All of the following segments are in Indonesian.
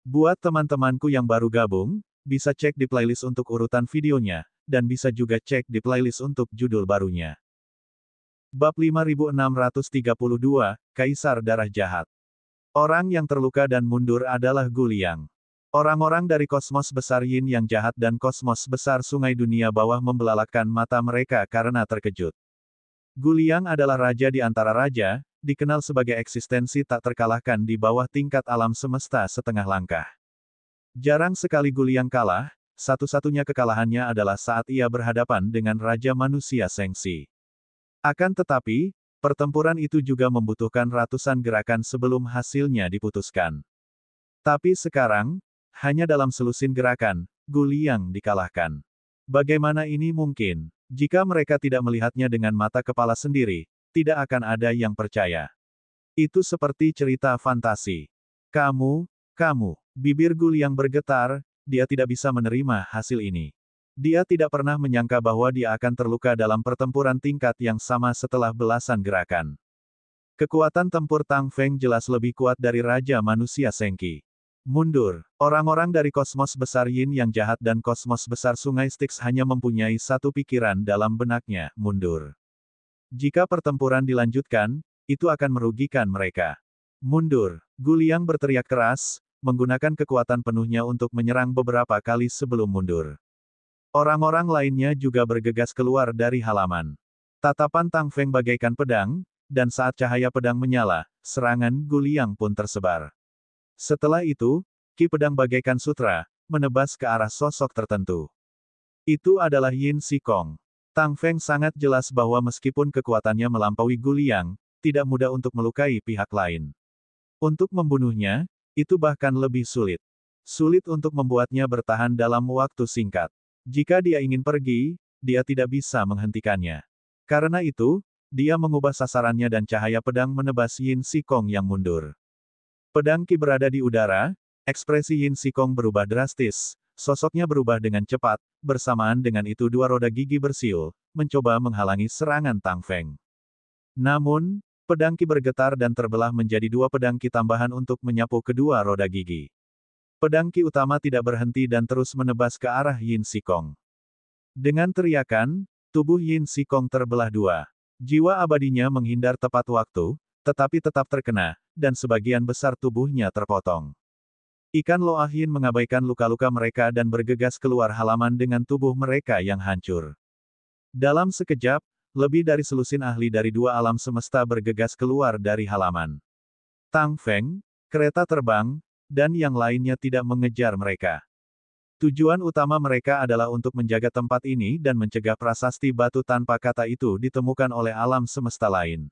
Buat teman-temanku yang baru gabung, bisa cek di playlist untuk urutan videonya, dan bisa juga cek di playlist untuk judul barunya. Bab 5632, Kaisar Darah Jahat. Orang yang terluka dan mundur adalah Guliang. Orang-orang dari kosmos besar Yin yang jahat dan kosmos besar sungai dunia bawah membelalakkan mata mereka karena terkejut. Guliang adalah raja di antara raja, dikenal sebagai eksistensi tak terkalahkan di bawah tingkat alam semesta setengah langkah. Jarang sekali Guliang kalah, satu-satunya kekalahannya adalah saat ia berhadapan dengan Raja Manusia Sengsi. Akan tetapi, pertempuran itu juga membutuhkan ratusan gerakan sebelum hasilnya diputuskan. Tapi sekarang, hanya dalam selusin gerakan, Guliang dikalahkan. Bagaimana ini mungkin? Jika mereka tidak melihatnya dengan mata kepala sendiri, tidak akan ada yang percaya. Itu seperti cerita fantasi. Kamu, bibir Guliang bergetar, dia tidak bisa menerima hasil ini. Dia tidak pernah menyangka bahwa dia akan terluka dalam pertempuran tingkat yang sama setelah belasan gerakan. Kekuatan tempur Tang Feng jelas lebih kuat dari Raja Manusia Sengki. Mundur. Orang-orang dari kosmos besar Yin yang jahat dan kosmos besar sungai Styx hanya mempunyai satu pikiran dalam benaknya, mundur. Jika pertempuran dilanjutkan, itu akan merugikan mereka. Mundur. Guliang berteriak keras, menggunakan kekuatan penuhnya untuk menyerang beberapa kali sebelum mundur. Orang-orang lainnya juga bergegas keluar dari halaman. Tatapan Tang Feng bagaikan pedang, dan saat cahaya pedang menyala, serangan Guliang pun tersebar. Setelah itu, ki pedang bagaikan sutra, menebas ke arah sosok tertentu. Itu adalah Yin Sikong. Tang Feng sangat jelas bahwa meskipun kekuatannya melampaui Guliang, tidak mudah untuk melukai pihak lain. Untuk membunuhnya, itu bahkan lebih sulit. Sulit untuk membuatnya bertahan dalam waktu singkat. Jika dia ingin pergi, dia tidak bisa menghentikannya. Karena itu, dia mengubah sasarannya dan cahaya pedang menebas Yin Sikong yang mundur. Pedang Ki berada di udara, ekspresi Yin Sikong berubah drastis, sosoknya berubah dengan cepat, bersamaan dengan itu dua roda gigi bersiul, mencoba menghalangi serangan Tang Feng. Namun, pedang Ki bergetar dan terbelah menjadi dua pedang Ki tambahan untuk menyapu kedua roda gigi. Pedang Ki utama tidak berhenti dan terus menebas ke arah Yin Sikong. Dengan teriakan, tubuh Yin Sikong terbelah dua. Jiwa abadinya menghindar tepat waktu, tetapi tetap terkena, dan sebagian besar tubuhnya terpotong. Ikan Loah Yin mengabaikan luka-luka mereka dan bergegas keluar halaman dengan tubuh mereka yang hancur. Dalam sekejap, lebih dari selusin ahli dari dua alam semesta bergegas keluar dari halaman. Tang Feng, kereta terbang, dan yang lainnya tidak mengejar mereka. Tujuan utama mereka adalah untuk menjaga tempat ini dan mencegah prasasti batu tanpa kata itu ditemukan oleh alam semesta lain.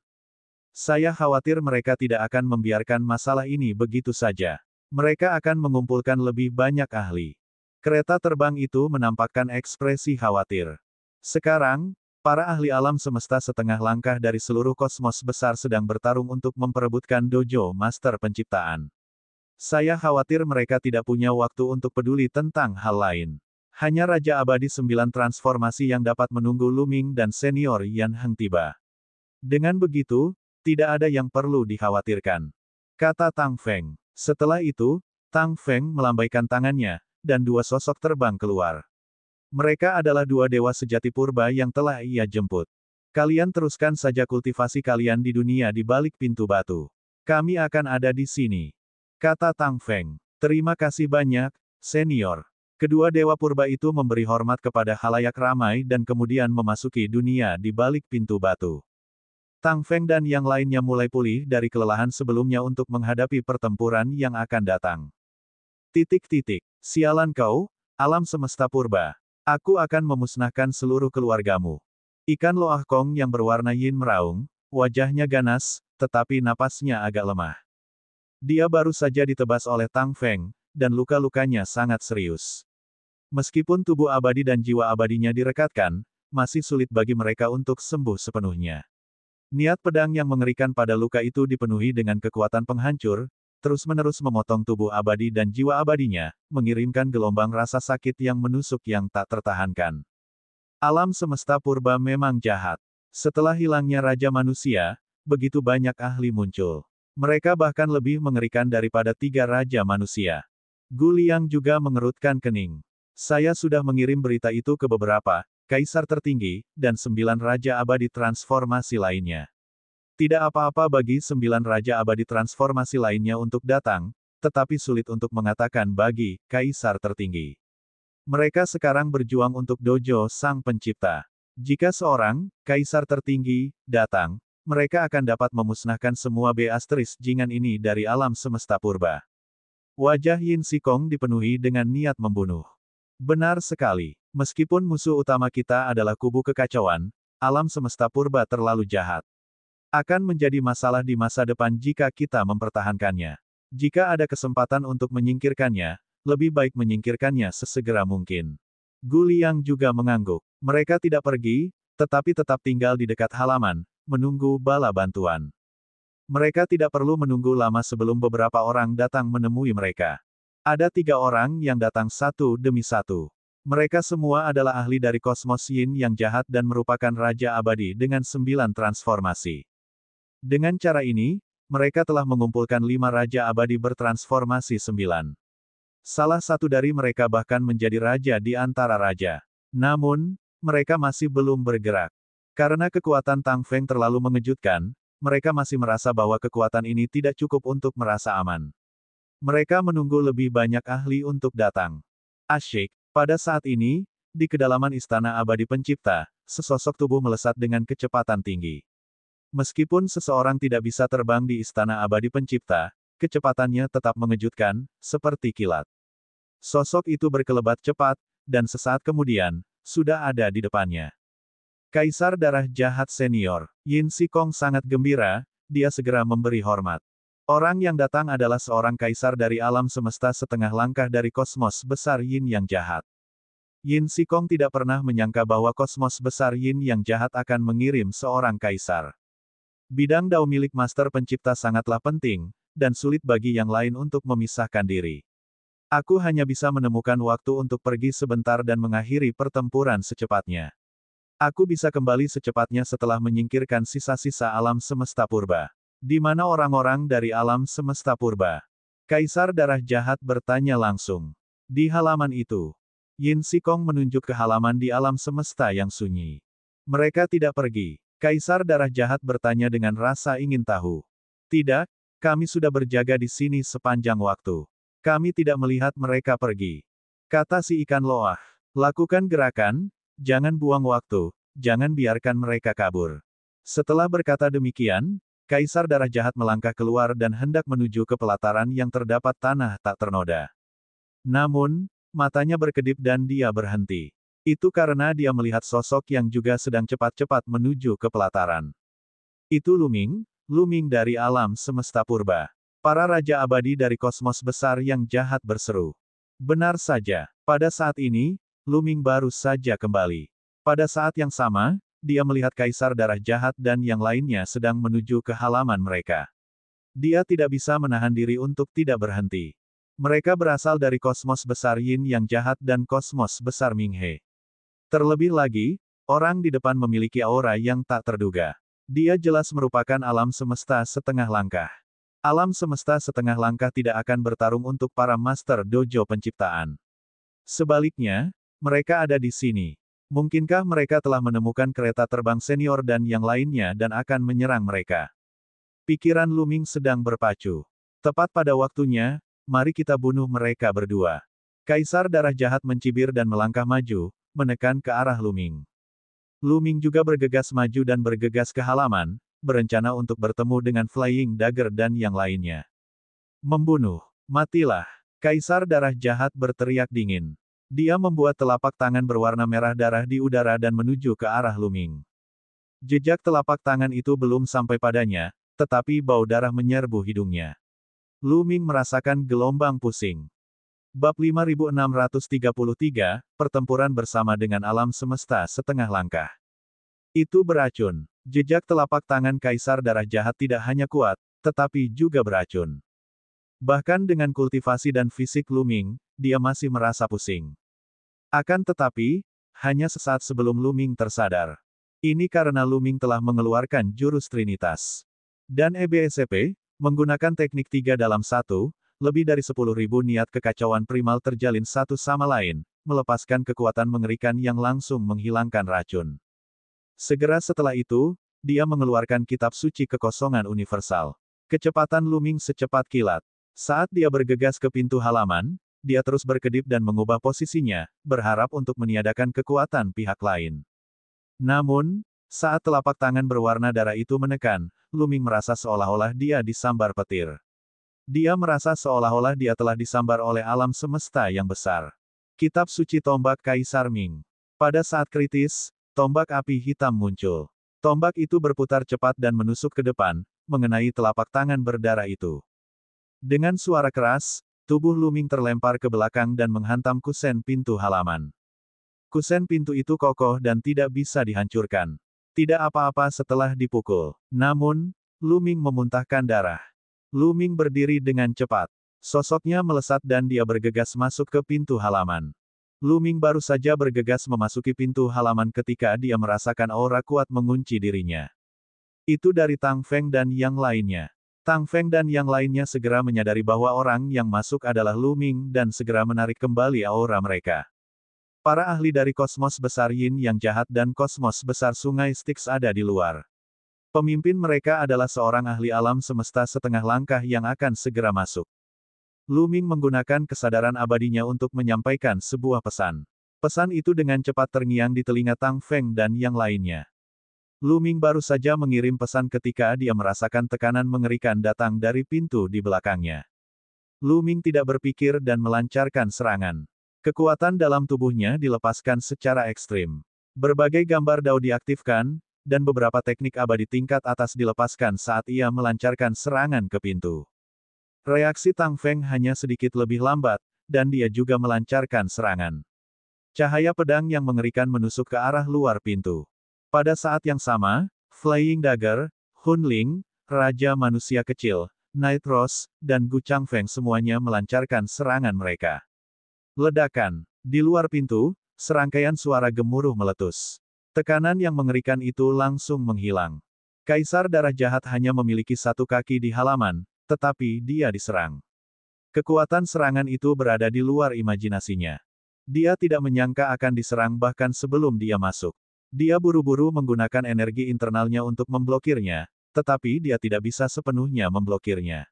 Saya khawatir mereka tidak akan membiarkan masalah ini begitu saja. Mereka akan mengumpulkan lebih banyak ahli. Kereta terbang itu menampakkan ekspresi khawatir. Sekarang, para ahli alam semesta setengah langkah dari seluruh kosmos besar sedang bertarung untuk memperebutkan dojo master penciptaan. Saya khawatir mereka tidak punya waktu untuk peduli tentang hal lain. Hanya Raja Abadi 9 transformasi yang dapat menunggu Luming dan senior Yan Heng tiba. Dengan begitu, tidak ada yang perlu dikhawatirkan. Kata Tang Feng. Setelah itu, Tang Feng melambaikan tangannya, dan dua sosok terbang keluar. Mereka adalah dua dewa sejati purba yang telah ia jemput. Kalian teruskan saja kultivasi kalian di dunia di balik pintu batu. Kami akan ada di sini. Kata Tang Feng. Terima kasih banyak, senior. Kedua dewa purba itu memberi hormat kepada khalayak ramai dan kemudian memasuki dunia di balik pintu batu. Tang Feng dan yang lainnya mulai pulih dari kelelahan sebelumnya untuk menghadapi pertempuran yang akan datang. Sialan kau, alam semesta purba. Aku akan memusnahkan seluruh keluargamu. Ikan Loah Kong yang berwarna yin meraung, wajahnya ganas, tetapi napasnya agak lemah. Dia baru saja ditebas oleh Tang Feng, dan luka-lukanya sangat serius. Meskipun tubuh abadi dan jiwa abadinya direkatkan, masih sulit bagi mereka untuk sembuh sepenuhnya. Niat pedang yang mengerikan pada luka itu dipenuhi dengan kekuatan penghancur, terus-menerus memotong tubuh abadi dan jiwa abadinya, mengirimkan gelombang rasa sakit yang menusuk yang tak tertahankan. Alam semesta purba memang jahat. Setelah hilangnya Raja Manusia, begitu banyak ahli muncul. Mereka bahkan lebih mengerikan daripada 3 Raja Manusia. Gu Liang juga mengerutkan kening. Saya sudah mengirim berita itu ke beberapa kaisar tertinggi, dan 9 raja abadi transformasi lainnya. Tidak apa-apa bagi 9 raja abadi transformasi lainnya untuk datang, tetapi sulit untuk mengatakan bagi kaisar tertinggi. Mereka sekarang berjuang untuk dojo sang pencipta. Jika seorang kaisar tertinggi datang, mereka akan dapat memusnahkan semua Beastris jingan ini dari alam semesta purba. Wajah Yin Sikong dipenuhi dengan niat membunuh. Benar sekali. Meskipun musuh utama kita adalah kubu kekacauan, alam semesta purba terlalu jahat. Akan menjadi masalah di masa depan jika kita mempertahankannya. Jika ada kesempatan untuk menyingkirkannya, lebih baik menyingkirkannya sesegera mungkin. Gu Liang juga mengangguk. Mereka tidak pergi, tetapi tetap tinggal di dekat halaman, menunggu bala bantuan. Mereka tidak perlu menunggu lama sebelum beberapa orang datang menemui mereka. Ada 3 orang yang datang satu demi satu. Mereka semua adalah ahli dari kosmos Yin yang jahat dan merupakan Raja Abadi dengan 9 transformasi. Dengan cara ini, mereka telah mengumpulkan 5 Raja Abadi bertransformasi 9. Salah satu dari mereka bahkan menjadi raja di antara raja. Namun, mereka masih belum bergerak. Karena kekuatan Tang Feng terlalu mengejutkan, mereka masih merasa bahwa kekuatan ini tidak cukup untuk merasa aman. Mereka menunggu lebih banyak ahli untuk datang. Asyik, pada saat ini, di kedalaman Istana Abadi Pencipta, sesosok tubuh melesat dengan kecepatan tinggi. Meskipun seseorang tidak bisa terbang di Istana Abadi Pencipta, kecepatannya tetap mengejutkan, seperti kilat. Sosok itu berkelebat cepat, dan sesaat kemudian, sudah ada di depannya. Kaisar Darah Jahat Senior, Yin Sikong sangat gembira, dia segera memberi hormat. Orang yang datang adalah seorang kaisar dari alam semesta setengah langkah dari kosmos besar Yin yang jahat. Yin Sikong tidak pernah menyangka bahwa kosmos besar Yin yang jahat akan mengirim seorang kaisar. Bidang dao milik Master Pencipta sangatlah penting, dan sulit bagi yang lain untuk memisahkan diri. Aku hanya bisa menemukan waktu untuk pergi sebentar dan mengakhiri pertempuran secepatnya. Aku bisa kembali secepatnya setelah menyingkirkan sisa-sisa alam semesta purba. Di mana orang-orang dari alam semesta purba? Kaisar Darah Jahat bertanya langsung. Di halaman itu. Yin Sikong menunjuk ke halaman di alam semesta yang sunyi. Mereka tidak pergi. Kaisar Darah Jahat bertanya dengan rasa ingin tahu. Tidak, kami sudah berjaga di sini sepanjang waktu. Kami tidak melihat mereka pergi. Kata si ikan loah. Lakukan gerakan, jangan buang waktu, jangan biarkan mereka kabur. Setelah berkata demikian, Kaisar Darah Jahat melangkah keluar dan hendak menuju ke pelataran yang terdapat tanah tak ternoda. Namun, matanya berkedip dan dia berhenti. Itu karena dia melihat sosok yang juga sedang cepat-cepat menuju ke pelataran. Itu Luming dari alam semesta purba. Para Raja Abadi dari kosmos besar yang jahat berseru. Benar saja, pada saat ini, Luming baru saja kembali. Pada saat yang sama, dia melihat Kaisar Darah Jahat dan yang lainnya sedang menuju ke halaman mereka. Dia tidak bisa menahan diri untuk tidak berhenti. Mereka berasal dari kosmos besar Yin yang jahat dan kosmos besar Minghe. Terlebih lagi, orang di depan memiliki aura yang tak terduga. Dia jelas merupakan alam semesta setengah langkah. Alam semesta setengah langkah tidak akan bertarung untuk para master dojo penciptaan. Sebaliknya, mereka ada di sini. Mungkinkah mereka telah menemukan kereta terbang senior dan yang lainnya dan akan menyerang mereka? Pikiran Luming sedang berpacu. Tepat pada waktunya, mari kita bunuh mereka berdua. Kaisar Darah Jahat mencibir dan melangkah maju, menekan ke arah Luming. Luming juga bergegas maju dan bergegas ke halaman, berencana untuk bertemu dengan Flying Dagger dan yang lainnya. Membunuh. Matilah. Kaisar Darah Jahat berteriak dingin. Dia membuat telapak tangan berwarna merah darah di udara dan menuju ke arah Luming. Jejak telapak tangan itu belum sampai padanya, tetapi bau darah menyerbu hidungnya. Luming merasakan gelombang pusing. Bab 5633, Pertempuran bersama dengan alam semesta setengah langkah. Itu beracun. Jejak telapak tangan Kaisar Darah Jahat tidak hanya kuat, tetapi juga beracun. Bahkan dengan kultivasi dan fisik Luming, dia masih merasa pusing. Akan tetapi, hanya sesaat sebelum Luming tersadar. Ini karena Luming telah mengeluarkan jurus Trinitas. Dan EBSP, menggunakan teknik 3 dalam 1, lebih dari 10.000 niat kekacauan primal terjalin satu sama lain, melepaskan kekuatan mengerikan yang langsung menghilangkan racun. Segera setelah itu, dia mengeluarkan kitab suci kekosongan universal. Kecepatan Luming secepat kilat. Saat dia bergegas ke pintu halaman, dia terus berkedip dan mengubah posisinya, berharap untuk meniadakan kekuatan pihak lain. Namun, saat telapak tangan berwarna darah itu menekan, Luming merasa seolah-olah dia disambar petir. Dia merasa seolah-olah dia telah disambar oleh alam semesta yang besar. Kitab suci tombak Kaisar Ming. Pada saat kritis, tombak api hitam muncul. Tombak itu berputar cepat dan menusuk ke depan, mengenai telapak tangan berdarah itu. Dengan suara keras, tubuh Luming terlempar ke belakang dan menghantam kusen pintu halaman. Kusen pintu itu kokoh dan tidak bisa dihancurkan. Tidak apa-apa setelah dipukul. Namun, Luming memuntahkan darah. Luming berdiri dengan cepat. Sosoknya melesat dan dia bergegas masuk ke pintu halaman. Luming baru saja bergegas memasuki pintu halaman ketika dia merasakan aura kuat mengunci dirinya. Itu dari Tang Feng dan yang lainnya. Tang Feng dan yang lainnya segera menyadari bahwa orang yang masuk adalah Luming dan segera menarik kembali aura mereka. Para ahli dari kosmos besar Yin yang jahat dan kosmos besar sungai Styx ada di luar. Pemimpin mereka adalah seorang ahli alam semesta setengah langkah yang akan segera masuk. Luming menggunakan kesadaran abadinya untuk menyampaikan sebuah pesan. Pesan itu dengan cepat terngiang di telinga Tang Feng dan yang lainnya. Luming baru saja mengirim pesan ketika dia merasakan tekanan mengerikan datang dari pintu di belakangnya. Luming tidak berpikir dan melancarkan serangan. Kekuatan dalam tubuhnya dilepaskan secara ekstrim. Berbagai gambar Dao diaktifkan, dan beberapa teknik abadi tingkat atas dilepaskan saat ia melancarkan serangan ke pintu. Reaksi Tang Feng hanya sedikit lebih lambat, dan dia juga melancarkan serangan. Cahaya pedang yang mengerikan menusuk ke arah luar pintu. Pada saat yang sama, Flying Dagger, Hun Ling, Raja Manusia Kecil, Night Rose, dan Gu Changfeng semuanya melancarkan serangan mereka. Ledakan. Di luar pintu, serangkaian suara gemuruh meletus. Tekanan yang mengerikan itu langsung menghilang. Kaisar Darah Jahat hanya memiliki satu kaki di halaman, tetapi dia diserang. Kekuatan serangan itu berada di luar imajinasinya. Dia tidak menyangka akan diserang bahkan sebelum dia masuk. Dia buru-buru menggunakan energi internalnya untuk memblokirnya, tetapi dia tidak bisa sepenuhnya memblokirnya.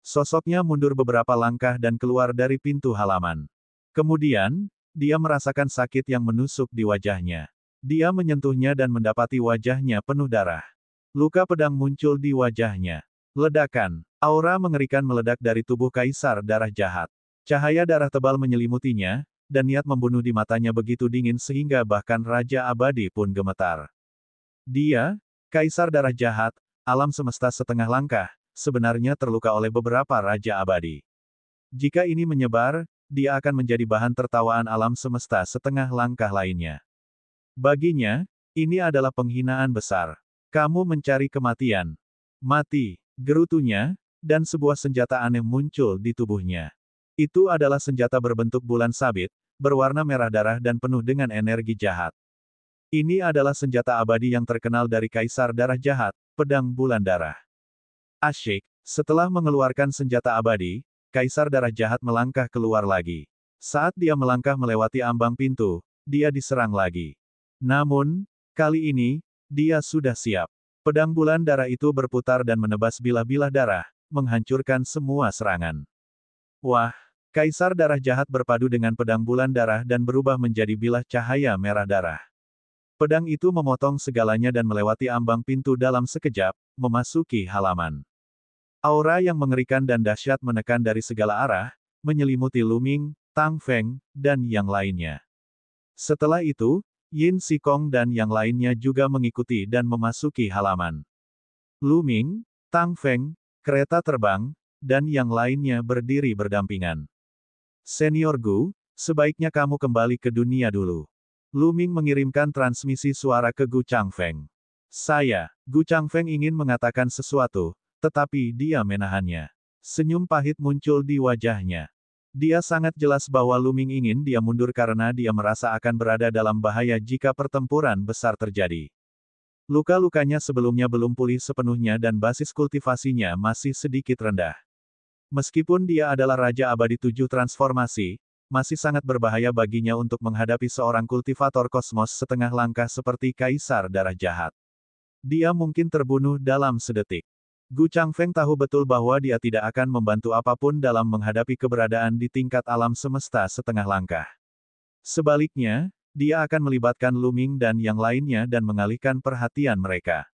Sosoknya mundur beberapa langkah dan keluar dari pintu halaman. Kemudian, dia merasakan sakit yang menusuk di wajahnya. Dia menyentuhnya dan mendapati wajahnya penuh darah. Luka pedang muncul di wajahnya. Ledakan. Aura mengerikan meledak dari tubuh Kaisar Darah Jahat. Cahaya darah tebal menyelimutinya, dan niat membunuh di matanya begitu dingin sehingga bahkan Raja Abadi pun gemetar. Dia, Kaisar Darah Jahat, alam semesta setengah langkah, sebenarnya terluka oleh beberapa Raja Abadi. Jika ini menyebar, dia akan menjadi bahan tertawaan alam semesta setengah langkah lainnya. Baginya, ini adalah penghinaan besar. Kamu mencari kematian. Mati, gerutunya, dan sebuah senjata aneh muncul di tubuhnya. Itu adalah senjata berbentuk bulan sabit, berwarna merah darah dan penuh dengan energi jahat. Ini adalah senjata abadi yang terkenal dari Kaisar Darah Jahat, pedang bulan darah. Asyik, setelah mengeluarkan senjata abadi, Kaisar Darah Jahat melangkah keluar lagi. Saat dia melangkah melewati ambang pintu, dia diserang lagi. Namun, kali ini, dia sudah siap. Pedang bulan darah itu berputar dan menebas bilah-bilah darah, menghancurkan semua serangan. Wah, Kaisar Darah Jahat berpadu dengan pedang bulan darah dan berubah menjadi bilah cahaya merah darah. Pedang itu memotong segalanya dan melewati ambang pintu dalam sekejap, memasuki halaman. Aura yang mengerikan dan dahsyat menekan dari segala arah, menyelimuti Luming, Tang Feng, dan yang lainnya. Setelah itu, Yin Xikong dan yang lainnya juga mengikuti dan memasuki halaman. Luming, Tang Feng, kereta terbang, dan yang lainnya berdiri berdampingan. Senior Gu, sebaiknya kamu kembali ke dunia dulu. Luming mengirimkan transmisi suara ke Gu Changfeng. Gu Changfeng ingin mengatakan sesuatu, tetapi dia menahannya. Senyum pahit muncul di wajahnya. Dia sangat jelas bahwa Luming ingin dia mundur karena dia merasa akan berada dalam bahaya jika pertempuran besar terjadi. Luka-lukanya sebelumnya belum pulih sepenuhnya dan basis kultivasinya masih sedikit rendah. Meskipun dia adalah Raja Abadi 7 Transformasi, masih sangat berbahaya baginya untuk menghadapi seorang kultivator kosmos setengah langkah seperti Kaisar Darah Jahat. Dia mungkin terbunuh dalam sedetik. Gu Changfeng tahu betul bahwa dia tidak akan membantu apapun dalam menghadapi keberadaan di tingkat alam semesta setengah langkah. Sebaliknya, dia akan melibatkan Lu Ming dan yang lainnya dan mengalihkan perhatian mereka.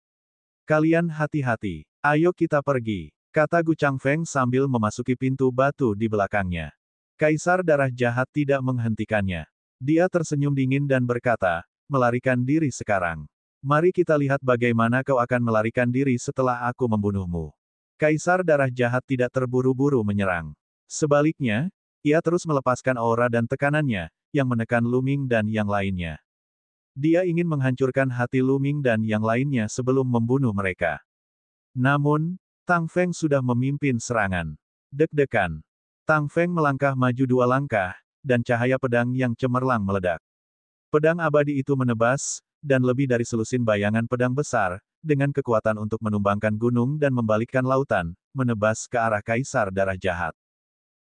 Kalian hati-hati. Ayo kita pergi, kata Gu Changfeng sambil memasuki pintu batu di belakangnya. Kaisar Darah Jahat tidak menghentikannya. Dia tersenyum dingin dan berkata, melarikan diri sekarang. Mari kita lihat bagaimana kau akan melarikan diri setelah aku membunuhmu. Kaisar Darah Jahat tidak terburu-buru menyerang. Sebaliknya, ia terus melepaskan aura dan tekanannya, yang menekan Lu Ming dan yang lainnya. Dia ingin menghancurkan hati Lu Ming dan yang lainnya sebelum membunuh mereka. Namun, Tang Feng sudah memimpin serangan. Deg-degan. Tang Feng melangkah maju 2 langkah, dan cahaya pedang yang cemerlang meledak. Pedang abadi itu menebas, dan lebih dari selusin bayangan pedang besar, dengan kekuatan untuk menumbangkan gunung dan membalikkan lautan, menebas ke arah Kaisar Darah Jahat.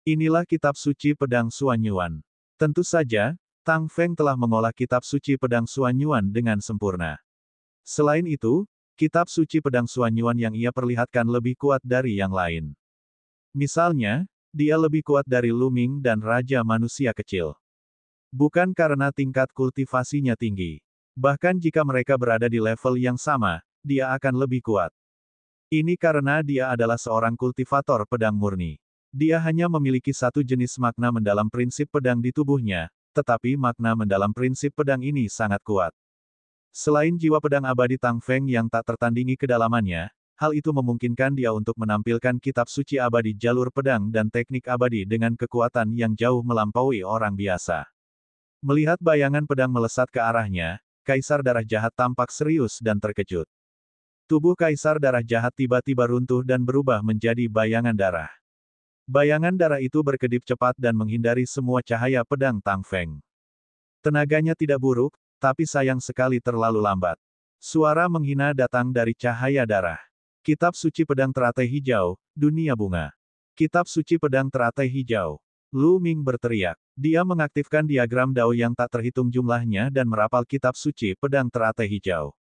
Inilah kitab suci pedang Suanyuan. Tentu saja, Tang Feng telah mengolah kitab suci pedang Suanyuan dengan sempurna. Selain itu, kitab suci pedang Suanyuan yang ia perlihatkan lebih kuat dari yang lain. Misalnya, dia lebih kuat dari Lu Ming dan Raja Manusia Kecil. Bukan karena tingkat kultivasinya tinggi. Bahkan jika mereka berada di level yang sama, dia akan lebih kuat. Ini karena dia adalah seorang kultivator pedang murni. Dia hanya memiliki satu jenis makna mendalam prinsip pedang di tubuhnya, tetapi makna mendalam prinsip pedang ini sangat kuat. Selain jiwa pedang abadi Tang Feng yang tak tertandingi kedalamannya, hal itu memungkinkan dia untuk menampilkan kitab suci abadi jalur pedang dan teknik abadi dengan kekuatan yang jauh melampaui orang biasa. Melihat bayangan pedang melesat ke arahnya, Kaisar Darah Jahat tampak serius dan terkejut. Tubuh Kaisar Darah Jahat tiba-tiba runtuh dan berubah menjadi bayangan darah. Bayangan darah itu berkedip cepat dan menghindari semua cahaya pedang Tang Feng. Tenaganya tidak buruk, tapi sayang sekali terlalu lambat. Suara menghina datang dari cahaya darah. Kitab suci pedang teratai hijau, dunia bunga. Kitab suci pedang teratai hijau. Lu Ming berteriak. Dia mengaktifkan diagram Dao yang tak terhitung jumlahnya dan merapal kitab suci pedang teratai hijau.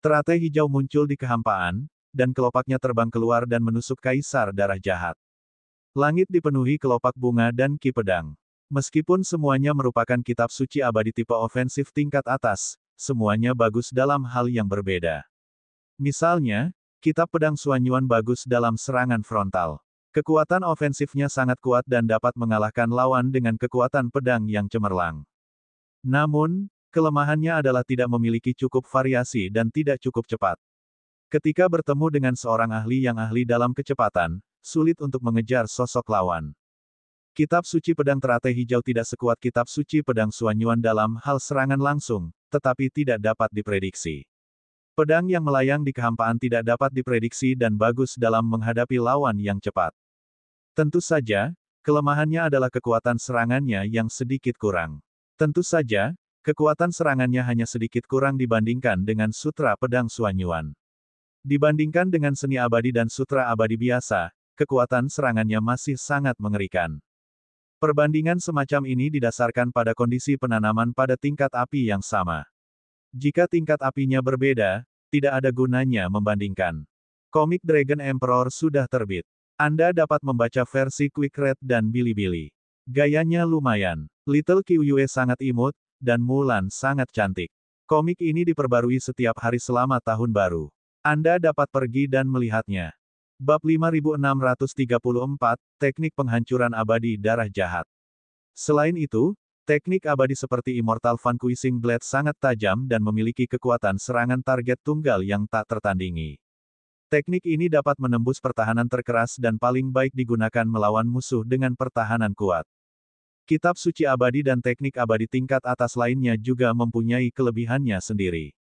Teratai hijau muncul di kehampaan, dan kelopaknya terbang keluar dan menusuk Kaisar Darah Jahat. Langit dipenuhi kelopak bunga dan ki pedang. Meskipun semuanya merupakan kitab suci abadi tipe ofensif tingkat atas, semuanya bagus dalam hal yang berbeda. Misalnya, kitab pedang Suanyuan bagus dalam serangan frontal. Kekuatan ofensifnya sangat kuat dan dapat mengalahkan lawan dengan kekuatan pedang yang cemerlang. Namun, kelemahannya adalah tidak memiliki cukup variasi dan tidak cukup cepat. Ketika bertemu dengan seorang ahli yang ahli dalam kecepatan, sulit untuk mengejar sosok lawan. Kitab suci pedang teratai hijau tidak sekuat kitab suci pedang Suanyuan dalam hal serangan langsung, tetapi tidak dapat diprediksi. Pedang yang melayang di kehampaan tidak dapat diprediksi dan bagus dalam menghadapi lawan yang cepat. Tentu saja, kelemahannya adalah kekuatan serangannya yang sedikit kurang. Tentu saja, kekuatan serangannya hanya sedikit kurang dibandingkan dengan sutra pedang Suanyuan. Dibandingkan dengan seni abadi dan sutra abadi biasa, kekuatan serangannya masih sangat mengerikan. Perbandingan semacam ini didasarkan pada kondisi penanaman pada tingkat api yang sama. Jika tingkat apinya berbeda, tidak ada gunanya membandingkan. Komik Dragon Emperor sudah terbit. Anda dapat membaca versi Quick Read dan Bilibili. Gayanya lumayan. Little Kyuhyue sangat imut, dan Mulan sangat cantik. Komik ini diperbarui setiap hari selama tahun baru. Anda dapat pergi dan melihatnya. Bab 5634, Teknik Penghancuran Abadi Darah Jahat. Selain itu, teknik abadi seperti Immortal Vanquishing Blade sangat tajam dan memiliki kekuatan serangan target tunggal yang tak tertandingi. Teknik ini dapat menembus pertahanan terkeras dan paling baik digunakan melawan musuh dengan pertahanan kuat. Kitab suci abadi dan teknik abadi tingkat atas lainnya juga mempunyai kelebihannya sendiri.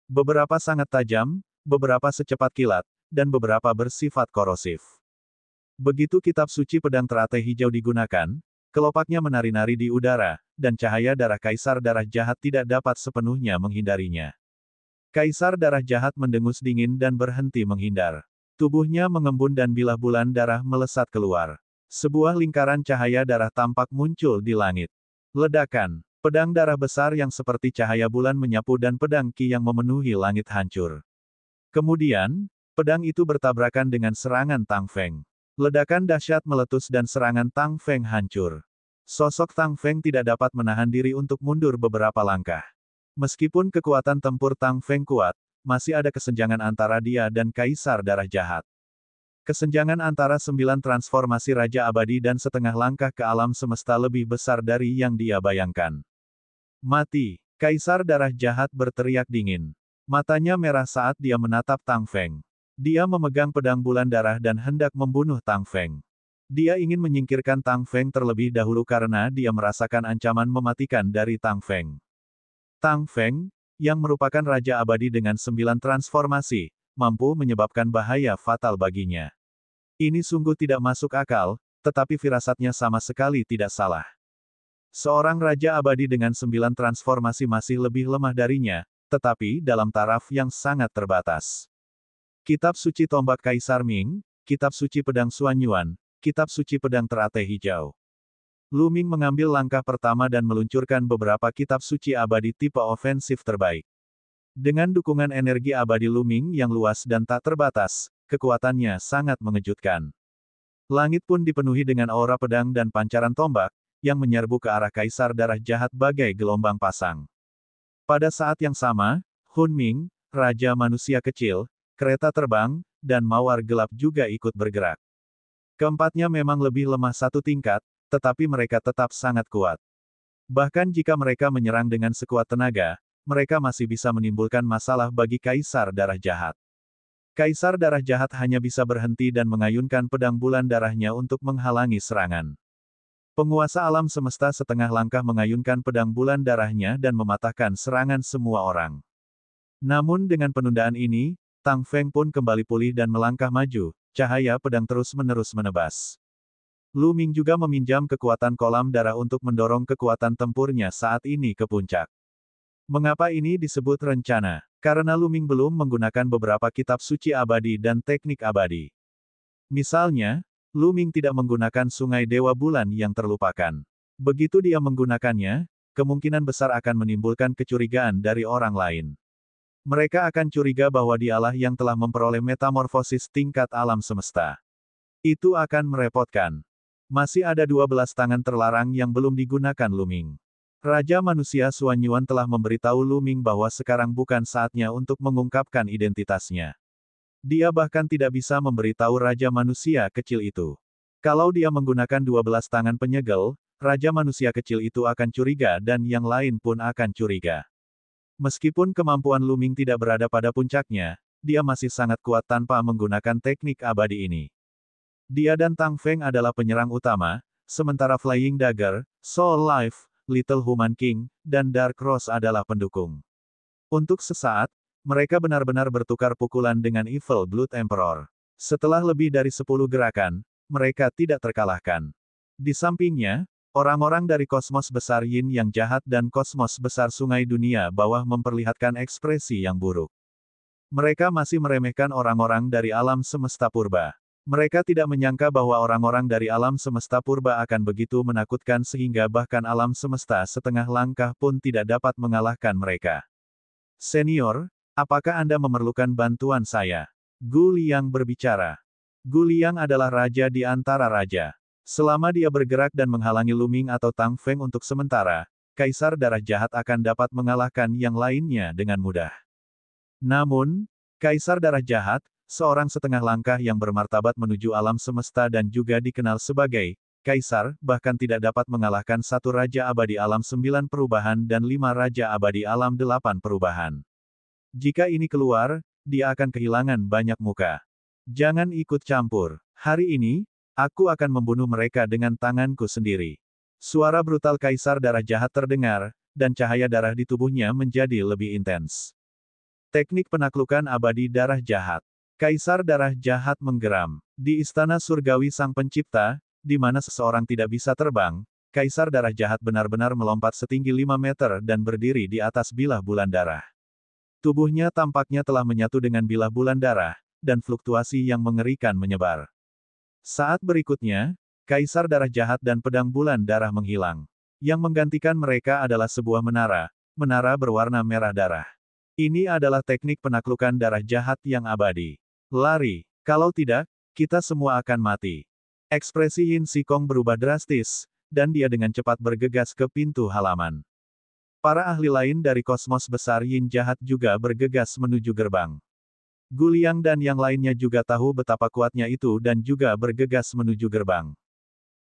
Beberapa sangat tajam, beberapa secepat kilat, dan beberapa bersifat korosif. Begitu kitab suci pedang teratai hijau digunakan, kelopaknya menari-nari di udara, dan cahaya darah Kaisar Darah Jahat tidak dapat sepenuhnya menghindarinya. Kaisar Darah Jahat mendengus dingin dan berhenti menghindar. Tubuhnya mengembun dan bilah bulan darah melesat keluar. Sebuah lingkaran cahaya darah tampak muncul di langit. Ledakan. Pedang darah besar yang seperti cahaya bulan menyapu dan pedang Qi yang memenuhi langit hancur. Kemudian, pedang itu bertabrakan dengan serangan Tang Feng. Ledakan dahsyat meletus dan serangan Tang Feng hancur. Sosok Tang Feng tidak dapat menahan diri untuk mundur beberapa langkah. Meskipun kekuatan tempur Tang Feng kuat, masih ada kesenjangan antara dia dan Kaisar Darah Jahat. Kesenjangan antara 9 transformasi Raja Abadi dan setengah langkah ke alam semesta lebih besar dari yang dia bayangkan. Mati! Kaisar Darah Jahat berteriak dingin. Matanya merah saat dia menatap Tang Feng. Dia memegang pedang bulan darah dan hendak membunuh Tang Feng. Dia ingin menyingkirkan Tang Feng terlebih dahulu karena dia merasakan ancaman mematikan dari Tang Feng. Tang Feng, yang merupakan Raja Abadi dengan 9 transformasi, mampu menyebabkan bahaya fatal baginya. Ini sungguh tidak masuk akal, tetapi firasatnya sama sekali tidak salah. Seorang Raja Abadi dengan 9 transformasi masih lebih lemah darinya, tetapi dalam taraf yang sangat terbatas. Kitab Suci Tombak Kaisar Ming, Kitab Suci Pedang Xuanyuan, Kitab Suci Pedang Teratai Hijau. Lu Ming mengambil langkah pertama dan meluncurkan beberapa kitab suci abadi tipe ofensif terbaik. Dengan dukungan energi abadi Lu Ming yang luas dan tak terbatas, kekuatannya sangat mengejutkan. Langit pun dipenuhi dengan aura pedang dan pancaran tombak, yang menyerbu ke arah Kaisar Darah Jahat bagai gelombang pasang. Pada saat yang sama, Hun Ming, Raja Manusia Kecil, kereta terbang, dan mawar gelap juga ikut bergerak. Keempatnya memang lebih lemah satu tingkat, tetapi mereka tetap sangat kuat. Bahkan jika mereka menyerang dengan sekuat tenaga, mereka masih bisa menimbulkan masalah bagi Kaisar Darah Jahat. Kaisar Darah Jahat hanya bisa berhenti dan mengayunkan pedang bulan darahnya untuk menghalangi serangan. Penguasa alam semesta setengah langkah mengayunkan pedang bulan darahnya dan mematahkan serangan semua orang. Namun dengan penundaan ini, Tang Feng pun kembali pulih dan melangkah maju, cahaya pedang terus-menerus menebas. Lu Ming juga meminjam kekuatan kolam darah untuk mendorong kekuatan tempurnya saat ini ke puncak. Mengapa ini disebut rencana? Karena Lu Ming belum menggunakan beberapa kitab suci abadi dan teknik abadi. Misalnya, Lu Ming tidak menggunakan Sungai Dewa Bulan yang terlupakan. Begitu dia menggunakannya, kemungkinan besar akan menimbulkan kecurigaan dari orang lain. Mereka akan curiga bahwa dialah yang telah memperoleh metamorfosis tingkat alam semesta. Itu akan merepotkan. Masih ada 12 tangan terlarang yang belum digunakan Lu Ming. Raja Manusia Xuanyuan telah memberitahu Lu Ming bahwa sekarang bukan saatnya untuk mengungkapkan identitasnya. Dia bahkan tidak bisa memberitahu Raja Manusia Kecil itu. Kalau dia menggunakan 12 tangan penyegel, Raja Manusia Kecil itu akan curiga dan yang lain pun akan curiga. Meskipun kemampuan Lu Ming tidak berada pada puncaknya, dia masih sangat kuat tanpa menggunakan teknik abadi ini. Dia dan Tang Feng adalah penyerang utama, sementara Flying Dagger, Soul Life, Little Human King, dan Dark Rose adalah pendukung. Untuk sesaat, mereka benar-benar bertukar pukulan dengan Evil Blood Emperor. Setelah lebih dari 10 gerakan, mereka tidak terkalahkan. Di sampingnya, orang-orang dari kosmos besar Yin yang jahat dan kosmos besar sungai dunia bawah memperlihatkan ekspresi yang buruk. Mereka masih meremehkan orang-orang dari alam semesta purba. Mereka tidak menyangka bahwa orang-orang dari alam semesta purba akan begitu menakutkan sehingga bahkan alam semesta setengah langkah pun tidak dapat mengalahkan mereka. Senior, apakah Anda memerlukan bantuan saya? Gu Liang berbicara. Gu Liang adalah raja di antara raja. Selama dia bergerak dan menghalangi Lu Ming atau Tang Feng untuk sementara, Kaisar Darah Jahat akan dapat mengalahkan yang lainnya dengan mudah. Namun, Kaisar Darah Jahat, seorang setengah langkah yang bermartabat menuju alam semesta dan juga dikenal sebagai Kaisar, bahkan tidak dapat mengalahkan satu Raja Abadi Alam 9 Perubahan dan 5 Raja Abadi Alam 8 Perubahan. Jika ini keluar, dia akan kehilangan banyak muka. Jangan ikut campur. Hari ini, aku akan membunuh mereka dengan tanganku sendiri. Suara brutal Kaisar Darah Jahat terdengar, dan cahaya darah di tubuhnya menjadi lebih intens. Teknik penaklukan abadi darah jahat. Kaisar Darah Jahat menggeram. Di Istana Surgawi Sang Pencipta, di mana seseorang tidak bisa terbang, Kaisar Darah Jahat benar-benar melompat setinggi 5 meter dan berdiri di atas bilah bulan darah. Tubuhnya tampaknya telah menyatu dengan bilah bulan darah, dan fluktuasi yang mengerikan menyebar. Saat berikutnya, Kaisar Darah Jahat dan Pedang Bulan Darah menghilang. Yang menggantikan mereka adalah sebuah menara berwarna merah darah. Ini adalah teknik penaklukan darah jahat yang abadi. Lari, kalau tidak, kita semua akan mati. Ekspresi Yin Sikong berubah drastis, dan dia dengan cepat bergegas ke pintu halaman. Para ahli lain dari kosmos besar Yin jahat juga bergegas menuju gerbang. Guliang dan yang lainnya juga tahu betapa kuatnya itu dan juga bergegas menuju gerbang.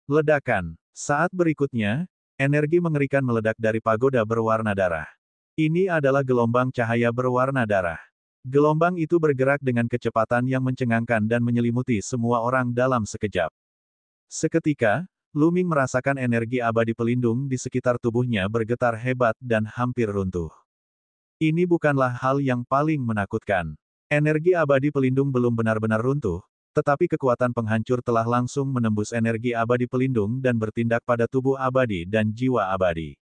Ledakan. Saat berikutnya, energi mengerikan meledak dari pagoda berwarna darah. Ini adalah gelombang cahaya berwarna darah. Gelombang itu bergerak dengan kecepatan yang mencengangkan dan menyelimuti semua orang dalam sekejap. Seketika, Luming merasakan energi abadi pelindung di sekitar tubuhnya bergetar hebat dan hampir runtuh. Ini bukanlah hal yang paling menakutkan. Energi abadi pelindung belum benar-benar runtuh, tetapi kekuatan penghancur telah langsung menembus energi abadi pelindung dan bertindak pada tubuh abadi dan jiwa abadi.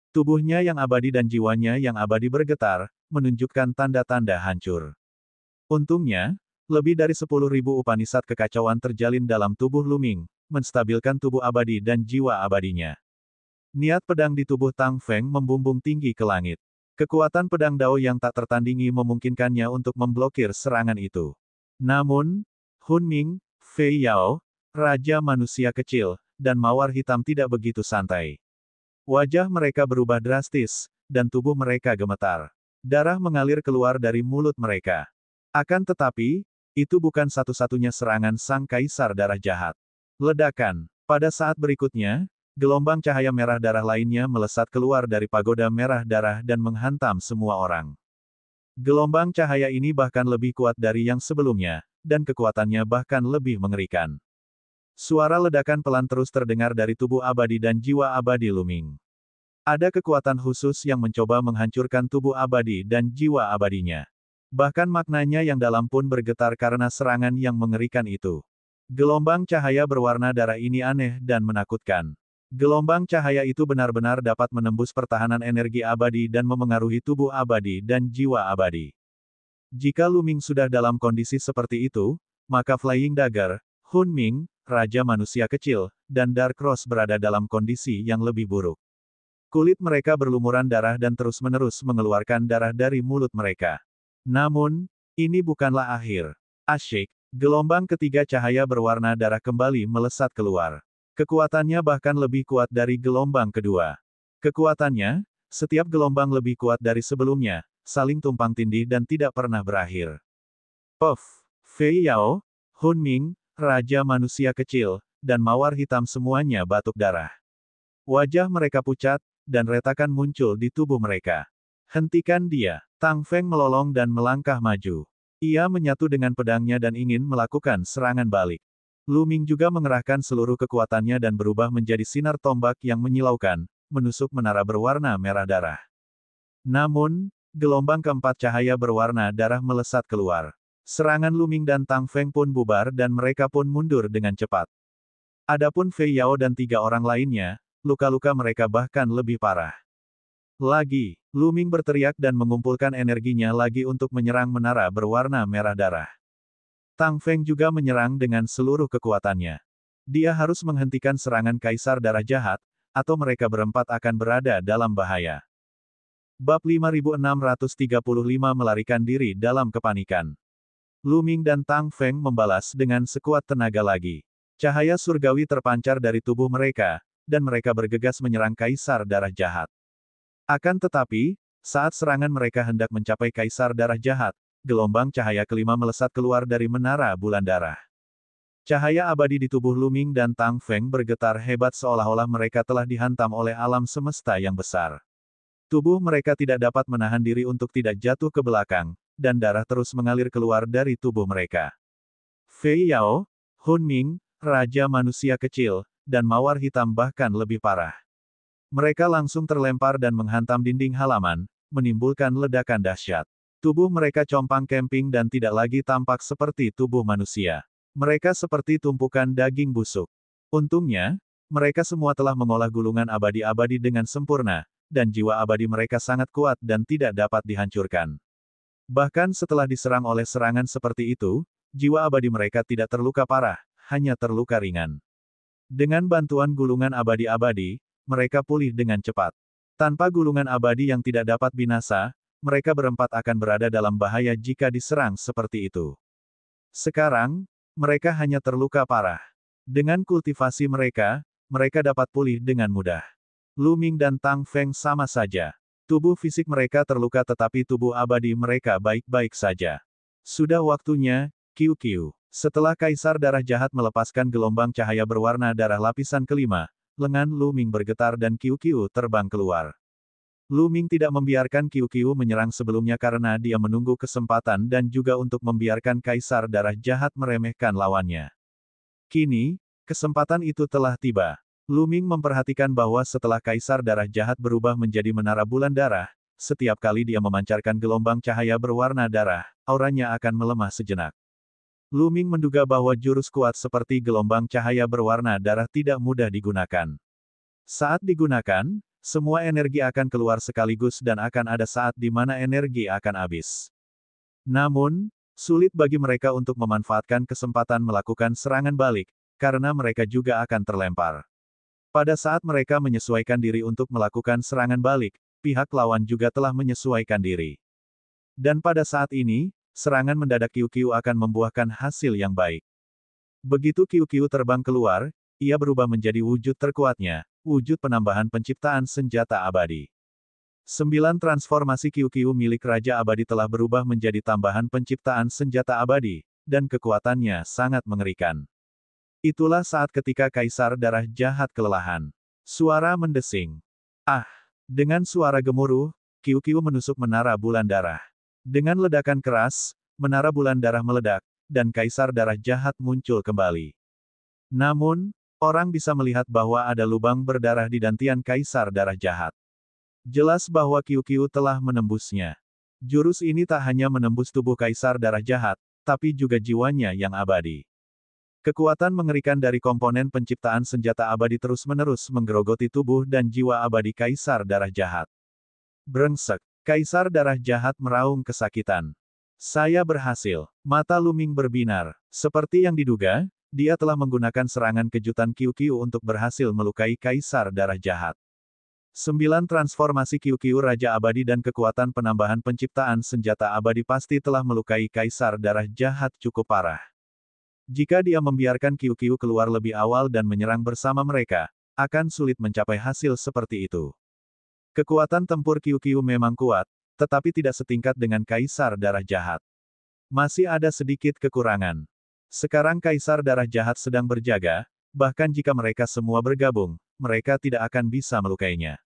Tubuhnya yang abadi dan jiwanya yang abadi bergetar, menunjukkan tanda-tanda hancur. Untungnya, lebih dari 10.000 Upanishad kekacauan terjalin dalam tubuh Luming, menstabilkan tubuh abadi dan jiwa abadinya. Niat pedang di tubuh Tang Feng membumbung tinggi ke langit. Kekuatan pedang Dao yang tak tertandingi memungkinkannya untuk memblokir serangan itu. Namun, Hun Ming, Fei Yao, Raja Manusia Kecil, dan Mawar Hitam tidak begitu santai. Wajah mereka berubah drastis, dan tubuh mereka gemetar. Darah mengalir keluar dari mulut mereka. Akan tetapi, itu bukan satu-satunya serangan Sang Kaisar Darah Jahat. Ledakan. Pada saat berikutnya, gelombang cahaya merah darah lainnya melesat keluar dari pagoda merah darah dan menghantam semua orang. Gelombang cahaya ini bahkan lebih kuat dari yang sebelumnya, dan kekuatannya bahkan lebih mengerikan. Suara ledakan pelan terus terdengar dari tubuh abadi dan jiwa abadi Luming. Ada kekuatan khusus yang mencoba menghancurkan tubuh abadi dan jiwa abadinya. Bahkan maknanya yang dalam pun bergetar karena serangan yang mengerikan itu. Gelombang cahaya berwarna darah ini aneh dan menakutkan. Gelombang cahaya itu benar-benar dapat menembus pertahanan energi abadi dan memengaruhi tubuh abadi dan jiwa abadi. Jika Luming sudah dalam kondisi seperti itu, maka Flying Dagger, Hun Ming, Raja Manusia Kecil, dan Dark Cross berada dalam kondisi yang lebih buruk. Kulit mereka berlumuran darah dan terus-menerus mengeluarkan darah dari mulut mereka. Namun, ini bukanlah akhir. Asyik. Gelombang ketiga cahaya berwarna darah kembali melesat keluar. Kekuatannya bahkan lebih kuat dari gelombang kedua. Kekuatannya, setiap gelombang lebih kuat dari sebelumnya, saling tumpang tindih dan tidak pernah berakhir. Puff! Fei Yao, Hun Ming, Raja Manusia Kecil, dan Mawar Hitam semuanya batuk darah. Wajah mereka pucat, dan retakan muncul di tubuh mereka. Hentikan dia! Tang Feng melolong dan melangkah maju. Ia menyatu dengan pedangnya dan ingin melakukan serangan balik. Luming juga mengerahkan seluruh kekuatannya dan berubah menjadi sinar tombak yang menyilaukan, menusuk menara berwarna merah darah. Namun, gelombang keempat cahaya berwarna darah melesat keluar. Serangan Luming dan Tang Feng pun bubar dan mereka pun mundur dengan cepat. Adapun Fei Yao dan 3 orang lainnya, luka-luka mereka bahkan lebih parah. Lagi, Luming berteriak dan mengumpulkan energinya lagi untuk menyerang menara berwarna merah darah. Tang Feng juga menyerang dengan seluruh kekuatannya. Dia harus menghentikan serangan Kaisar Darah Jahat, atau mereka berempat akan berada dalam bahaya. Bab 5635 melarikan diri dalam kepanikan. Luming dan Tang Feng membalas dengan sekuat tenaga lagi. Cahaya surgawi terpancar dari tubuh mereka, dan mereka bergegas menyerang Kaisar Darah Jahat. Akan tetapi, saat serangan mereka hendak mencapai Kaisar Darah Jahat, gelombang cahaya kelima melesat keluar dari menara bulan darah. Cahaya abadi di tubuh Luming dan Tang Feng bergetar hebat seolah-olah mereka telah dihantam oleh alam semesta yang besar. Tubuh mereka tidak dapat menahan diri untuk tidak jatuh ke belakang, dan darah terus mengalir keluar dari tubuh mereka. Fei Yao, Hun Ming, Raja Manusia Kecil, dan Mawar Hitam bahkan lebih parah. Mereka langsung terlempar dan menghantam dinding halaman, menimbulkan ledakan dahsyat. Tubuh mereka compang-camping dan tidak lagi tampak seperti tubuh manusia. Mereka seperti tumpukan daging busuk. Untungnya, mereka semua telah mengolah gulungan abadi-abadi dengan sempurna, dan jiwa abadi mereka sangat kuat dan tidak dapat dihancurkan. Bahkan setelah diserang oleh serangan seperti itu, jiwa abadi mereka tidak terluka parah, hanya terluka ringan. Dengan bantuan gulungan abadi-abadi, mereka pulih dengan cepat. Tanpa gulungan abadi yang tidak dapat binasa, mereka berempat akan berada dalam bahaya jika diserang seperti itu. Sekarang, mereka hanya terluka parah. Dengan kultivasi mereka, mereka dapat pulih dengan mudah. Lu Ming dan Tang Feng sama saja. Tubuh fisik mereka terluka tetapi tubuh abadi mereka baik-baik saja. Sudah waktunya, Qiu. Setelah Kaisar Darah Jahat melepaskan gelombang cahaya berwarna darah lapisan kelima, lengan Lu Ming bergetar dan Qiu terbang keluar. Lu Ming tidak membiarkan Qiu menyerang sebelumnya karena dia menunggu kesempatan dan juga untuk membiarkan Kaisar Darah Jahat meremehkan lawannya. Kini, kesempatan itu telah tiba. Lu Ming memperhatikan bahwa setelah Kaisar Darah Jahat berubah menjadi menara bulan darah, setiap kali dia memancarkan gelombang cahaya berwarna darah, auranya akan melemah sejenak. Lu Ming menduga bahwa jurus kuat seperti gelombang cahaya berwarna darah tidak mudah digunakan. Saat digunakan, semua energi akan keluar sekaligus dan akan ada saat di mana energi akan habis. Namun, sulit bagi mereka untuk memanfaatkan kesempatan melakukan serangan balik, karena mereka juga akan terlempar. Pada saat mereka menyesuaikan diri untuk melakukan serangan balik, pihak lawan juga telah menyesuaikan diri. Dan pada saat ini, serangan mendadak Qiu akan membuahkan hasil yang baik. Begitu Qiu terbang keluar, ia berubah menjadi wujud terkuatnya, wujud penambahan penciptaan senjata abadi. 9 transformasi Qiu milik Raja Abadi telah berubah menjadi tambahan penciptaan senjata abadi, dan kekuatannya sangat mengerikan. Itulah saat ketika Kaisar Darah Jahat kelelahan. Suara mendesing. Ah! Dengan suara gemuruh, Qiu menusuk menara bulan darah. Dengan ledakan keras, menara bulan darah meledak, dan Kaisar Darah Jahat muncul kembali. Namun, orang bisa melihat bahwa ada lubang berdarah di dantian Kaisar Darah Jahat. Jelas bahwa Qiu telah menembusnya. Jurus ini tak hanya menembus tubuh Kaisar Darah Jahat, tapi juga jiwanya yang abadi. Kekuatan mengerikan dari komponen penciptaan senjata abadi terus-menerus menggerogoti tubuh dan jiwa abadi Kaisar Darah Jahat. Brengsek! Kaisar Darah Jahat meraung kesakitan. Saya berhasil. Mata Lu Ming berbinar. Seperti yang diduga, dia telah menggunakan serangan kejutan Qiu untuk berhasil melukai Kaisar Darah Jahat. 9 transformasi Qiu Raja Abadi dan kekuatan penambahan penciptaan senjata abadi pasti telah melukai Kaisar Darah Jahat cukup parah. Jika dia membiarkan Qiu keluar lebih awal dan menyerang bersama mereka, akan sulit mencapai hasil seperti itu. Kekuatan tempur Qiu memang kuat, tetapi tidak setingkat dengan Kaisar Darah Jahat. Masih ada sedikit kekurangan. Sekarang Kaisar Darah Jahat sedang berjaga, bahkan jika mereka semua bergabung, mereka tidak akan bisa melukainya.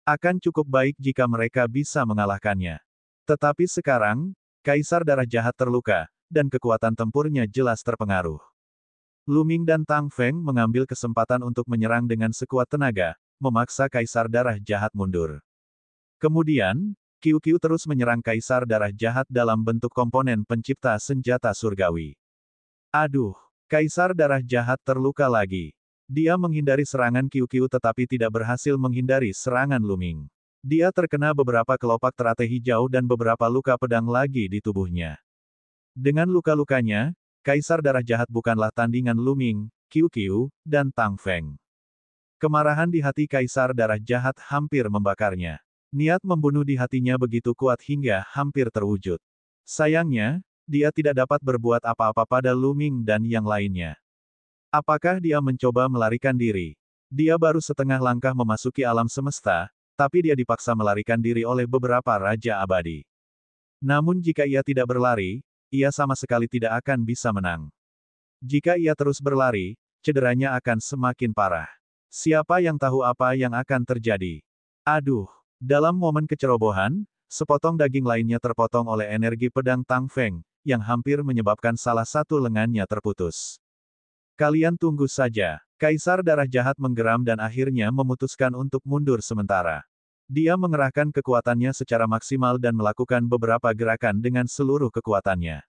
Akan cukup baik jika mereka bisa mengalahkannya. Tetapi sekarang, Kaisar Darah Jahat terluka, dan kekuatan tempurnya jelas terpengaruh. Lu Ming dan Tang Feng mengambil kesempatan untuk menyerang dengan sekuat tenaga, memaksa Kaisar Darah Jahat mundur. Kemudian, Qiu terus menyerang Kaisar Darah Jahat dalam bentuk komponen pencipta senjata surgawi. Aduh! Kaisar Darah Jahat terluka lagi. Dia menghindari serangan Qiu tetapi tidak berhasil menghindari serangan Lu Ming. Dia terkena beberapa kelopak teratai hijau dan beberapa luka pedang lagi di tubuhnya. Dengan luka-lukanya, Kaisar Darah Jahat bukanlah tandingan Lu Ming, Qiu, dan Tang Feng. Kemarahan di hati Kaisar Darah Jahat hampir membakarnya. Niat membunuh di hatinya begitu kuat hingga hampir terwujud. Sayangnya, dia tidak dapat berbuat apa-apa pada Lu Ming dan yang lainnya. Apakah dia mencoba melarikan diri? Dia baru setengah langkah memasuki alam semesta, tapi dia dipaksa melarikan diri oleh beberapa Raja Abadi. Namun jika ia tidak berlari, ia sama sekali tidak akan bisa menang. Jika ia terus berlari, cederanya akan semakin parah. Siapa yang tahu apa yang akan terjadi? Aduh! Dalam momen kecerobohan, sepotong daging lainnya terpotong oleh energi pedang Tang Feng, yang hampir menyebabkan salah satu lengannya terputus. Kalian tunggu saja. Kaisar Darah Jahat menggeram dan akhirnya memutuskan untuk mundur sementara. Dia mengerahkan kekuatannya secara maksimal dan melakukan beberapa gerakan dengan seluruh kekuatannya.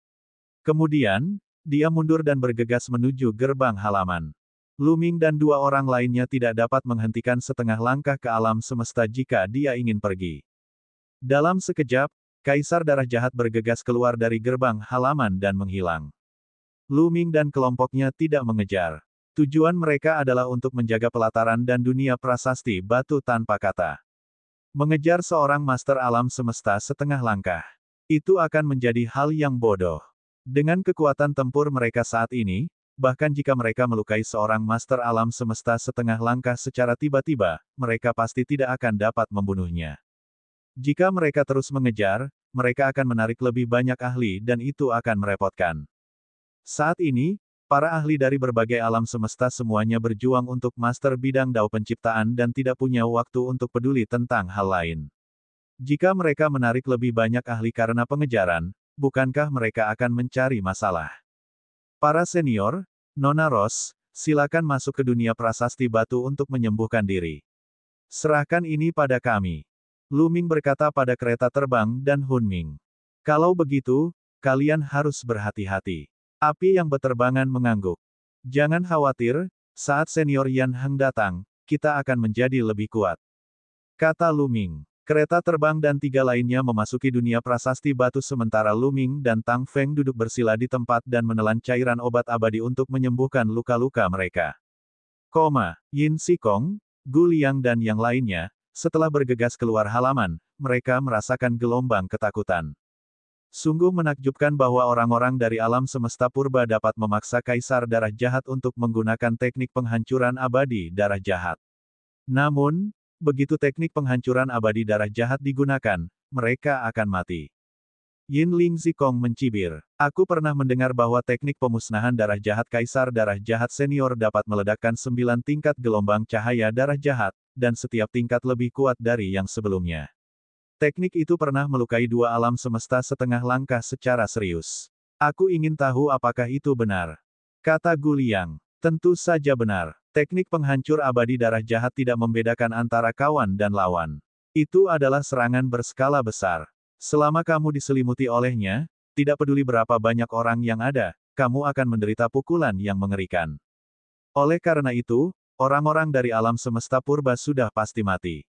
Kemudian, dia mundur dan bergegas menuju gerbang halaman. Lu Ming dan 2 orang lainnya tidak dapat menghentikan setengah langkah ke alam semesta jika dia ingin pergi. Dalam sekejap, Kaisar darah jahat bergegas keluar dari gerbang halaman dan menghilang. Lu Ming dan kelompoknya tidak mengejar. Tujuan mereka adalah untuk menjaga pelataran dan dunia prasasti batu tanpa kata. Mengejar seorang master alam semesta setengah langkah. Itu akan menjadi hal yang bodoh. Dengan kekuatan tempur mereka saat ini, bahkan jika mereka melukai seorang master alam semesta setengah langkah secara tiba-tiba, mereka pasti tidak akan dapat membunuhnya. Jika mereka terus mengejar, mereka akan menarik lebih banyak ahli dan itu akan merepotkan. Saat ini, para ahli dari berbagai alam semesta semuanya berjuang untuk master bidang dao penciptaan dan tidak punya waktu untuk peduli tentang hal lain. Jika mereka menarik lebih banyak ahli karena pengejaran, bukankah mereka akan mencari masalah? Para senior, Nona Rose, silakan masuk ke dunia prasasti batu untuk menyembuhkan diri. Serahkan ini pada kami. Lu Ming berkata pada kereta terbang dan Hun Ming. Kalau begitu, kalian harus berhati-hati. Api yang berterbangan mengangguk. Jangan khawatir, saat senior Yan Heng datang, kita akan menjadi lebih kuat. Kata Lu Ming. Kereta terbang dan 3 lainnya memasuki dunia prasasti batu sementara Lu Ming dan Tang Feng duduk bersila di tempat dan menelan cairan obat abadi untuk menyembuhkan luka-luka mereka. Yin Xikong, Gu Liang dan yang lainnya, setelah bergegas keluar halaman, mereka merasakan gelombang ketakutan. Sungguh menakjubkan bahwa orang-orang dari alam semesta purba dapat memaksa kaisar darah jahat untuk menggunakan teknik penghancuran abadi darah jahat. Namun, begitu teknik penghancuran abadi darah jahat digunakan, mereka akan mati. Yin Ling Zikong mencibir. Aku pernah mendengar bahwa teknik pemusnahan darah jahat kaisar darah jahat senior dapat meledakkan 9 tingkat gelombang cahaya darah jahat, dan setiap tingkat lebih kuat dari yang sebelumnya. Teknik itu pernah melukai 2 alam semesta setengah langkah secara serius. Aku ingin tahu apakah itu benar. Kata Gu Liang. Tentu saja benar. Teknik penghancur abadi darah jahat tidak membedakan antara kawan dan lawan. Itu adalah serangan berskala besar. Selama kamu diselimuti olehnya, tidak peduli berapa banyak orang yang ada, kamu akan menderita pukulan yang mengerikan. Oleh karena itu, orang-orang dari alam semesta purba sudah pasti mati.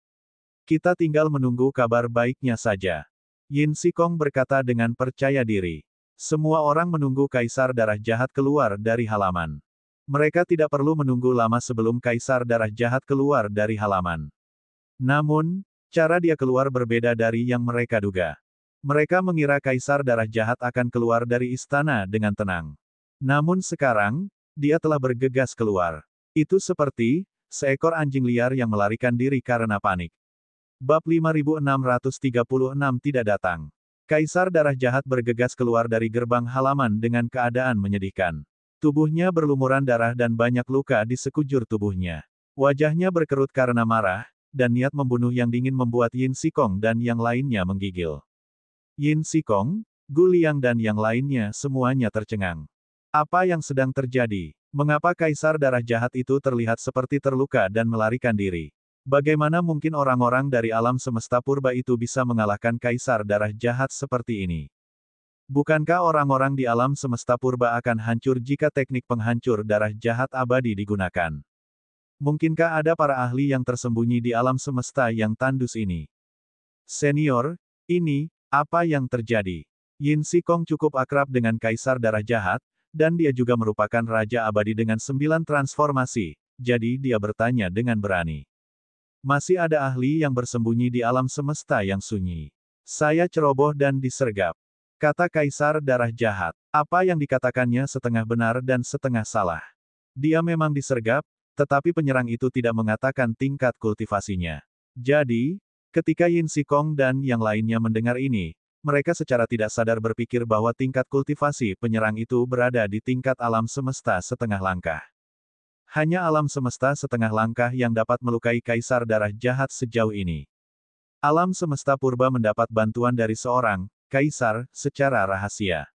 Kita tinggal menunggu kabar baiknya saja. Yin Xikong berkata dengan percaya diri. Semua orang menunggu kaisar darah jahat keluar dari halaman. Mereka tidak perlu menunggu lama sebelum kaisar darah jahat keluar dari halaman. Namun, cara dia keluar berbeda dari yang mereka duga. Mereka mengira kaisar darah jahat akan keluar dari istana dengan tenang. Namun sekarang, dia telah bergegas keluar. Itu seperti seekor anjing liar yang melarikan diri karena panik. Bab 5636 tidak datang. Kaisar darah jahat bergegas keluar dari gerbang halaman dengan keadaan menyedihkan. Tubuhnya berlumuran darah dan banyak luka di sekujur tubuhnya. Wajahnya berkerut karena marah, dan niat membunuh yang dingin membuat Yin Xikong dan yang lainnya menggigil. Yin Xikong, Gu Liang dan yang lainnya semuanya tercengang. Apa yang sedang terjadi? Mengapa kaisar darah jahat itu terlihat seperti terluka dan melarikan diri? Bagaimana mungkin orang-orang dari alam semesta purba itu bisa mengalahkan kaisar darah jahat seperti ini? Bukankah orang-orang di alam semesta purba akan hancur jika teknik penghancur darah jahat abadi digunakan? Mungkinkah ada para ahli yang tersembunyi di alam semesta yang tandus ini? Senior, ini, apa yang terjadi? Yin Xikong cukup akrab dengan kaisar darah jahat, dan dia juga merupakan raja abadi dengan 9 transformasi, jadi dia bertanya dengan berani. Masih ada ahli yang bersembunyi di alam semesta yang sunyi. Saya ceroboh dan disergap. Kata kaisar darah jahat. Apa yang dikatakannya setengah benar dan setengah salah. Dia memang disergap, tetapi penyerang itu tidak mengatakan tingkat kultivasinya. Jadi, ketika Yin Xikong dan yang lainnya mendengar ini, mereka secara tidak sadar berpikir bahwa tingkat kultivasi penyerang itu berada di tingkat alam semesta setengah langkah. Hanya alam semesta setengah langkah yang dapat melukai kaisar darah jahat sejauh ini. Alam semesta purba mendapat bantuan dari seorang kaisar secara rahasia.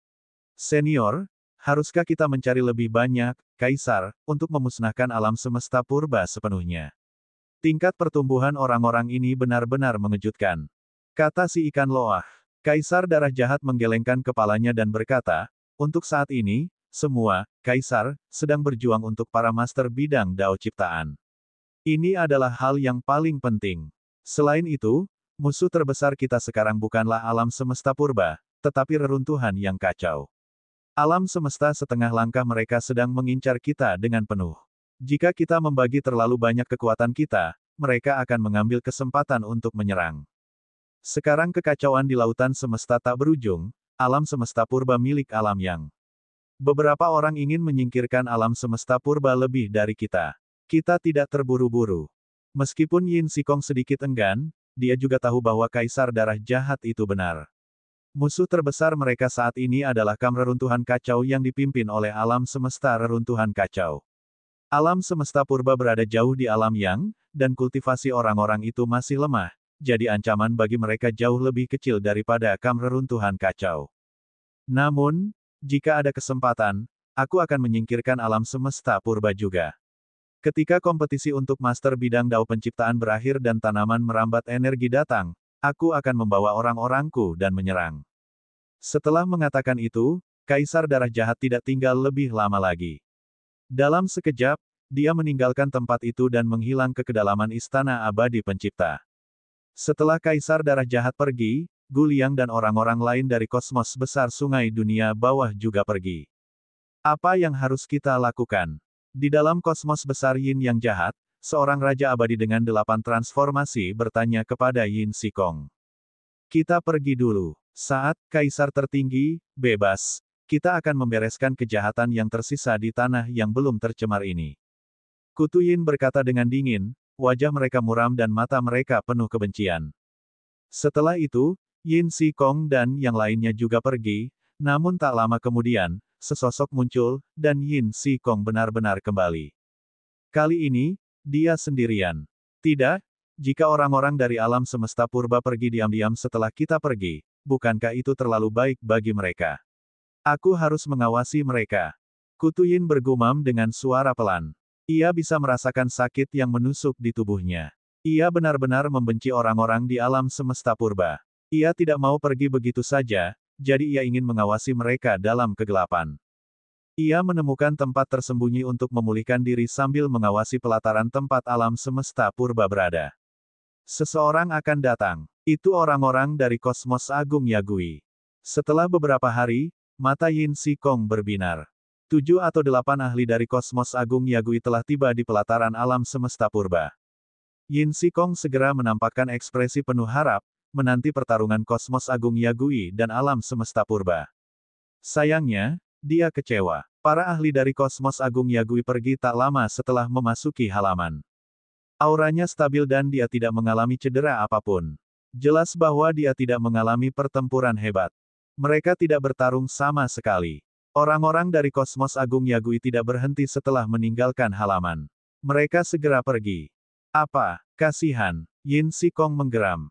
Senior, haruskah kita mencari lebih banyak kaisar untuk memusnahkan alam semesta purba sepenuhnya? Tingkat pertumbuhan orang-orang ini benar-benar mengejutkan. Kata si ikan loah. Kaisar darah jahat menggelengkan kepalanya dan berkata, untuk saat ini, semua kaisar sedang berjuang untuk para master bidang dao ciptaan. Ini adalah hal yang paling penting. Selain itu, Musuh terbesar kita sekarang bukanlah alam semesta purba, tetapi reruntuhan yang kacau. Alam semesta setengah langkah mereka sedang mengincar kita dengan penuh. Jika kita membagi terlalu banyak kekuatan kita, mereka akan mengambil kesempatan untuk menyerang. Sekarang kekacauan di lautan semesta tak berujung, alam semesta purba milik alam yang. Beberapa orang ingin menyingkirkan alam semesta purba lebih dari kita. Kita tidak terburu-buru. Meskipun Yin Sikong sedikit enggan, dia juga tahu bahwa kaisar darah jahat itu benar. Musuh terbesar mereka saat ini adalah kam reruntuhan kacau yang dipimpin oleh alam semesta reruntuhan kacau. Alam semesta purba berada jauh di alam yang, dan kultivasi orang-orang itu masih lemah, jadi ancaman bagi mereka jauh lebih kecil daripada kam reruntuhan kacau. Namun, jika ada kesempatan, aku akan menyingkirkan alam semesta purba juga. Ketika kompetisi untuk master bidang dao penciptaan berakhir dan tanaman merambat energi datang, aku akan membawa orang-orangku dan menyerang. Setelah mengatakan itu, Kaisar Darah Jahat tidak tinggal lebih lama lagi. Dalam sekejap, dia meninggalkan tempat itu dan menghilang ke kedalaman Istana Abadi Pencipta. Setelah Kaisar Darah Jahat pergi, Gu Liang dan orang-orang lain dari kosmos besar Sungai Dunia Bawah juga pergi. Apa yang harus kita lakukan? Di dalam kosmos besar Yin yang jahat, seorang Raja Abadi dengan 8 transformasi bertanya kepada Yin Sikong. Kita pergi dulu. Saat Kaisar tertinggi, bebas. Kita akan membereskan kejahatan yang tersisa di tanah yang belum tercemar ini. Kutu Yin berkata dengan dingin, wajah mereka muram dan mata mereka penuh kebencian. Setelah itu, Yin Sikong dan yang lainnya juga pergi, namun tak lama kemudian, sesosok muncul, dan Yin Sikong benar-benar kembali. Kali ini, dia sendirian. Tidak, jika orang-orang dari alam semesta purba pergi diam-diam setelah kita pergi, bukankah itu terlalu baik bagi mereka? Aku harus mengawasi mereka. Kutu Yin bergumam dengan suara pelan. Ia bisa merasakan sakit yang menusuk di tubuhnya. Ia benar-benar membenci orang-orang di alam semesta purba. Ia tidak mau pergi begitu saja, jadi ia ingin mengawasi mereka dalam kegelapan. Ia menemukan tempat tersembunyi untuk memulihkan diri sambil mengawasi pelataran tempat alam semesta purba berada. Seseorang akan datang. Itu orang-orang dari kosmos agung Yagui. Setelah beberapa hari, mata Yin Sikong berbinar. 7 atau 8 ahli dari kosmos agung Yagui telah tiba di pelataran alam semesta purba. Yin Sikong segera menampakkan ekspresi penuh harap, menanti pertarungan kosmos agung Yagui dan alam semesta purba. Sayangnya, dia kecewa. Para ahli dari kosmos agung Yagui pergi tak lama setelah memasuki halaman. Auranya stabil dan dia tidak mengalami cedera apapun. Jelas bahwa dia tidak mengalami pertempuran hebat. Mereka tidak bertarung sama sekali. Orang-orang dari kosmos agung Yagui tidak berhenti setelah meninggalkan halaman. Mereka segera pergi. Apa? Kasihan. Yin Sikong menggeram.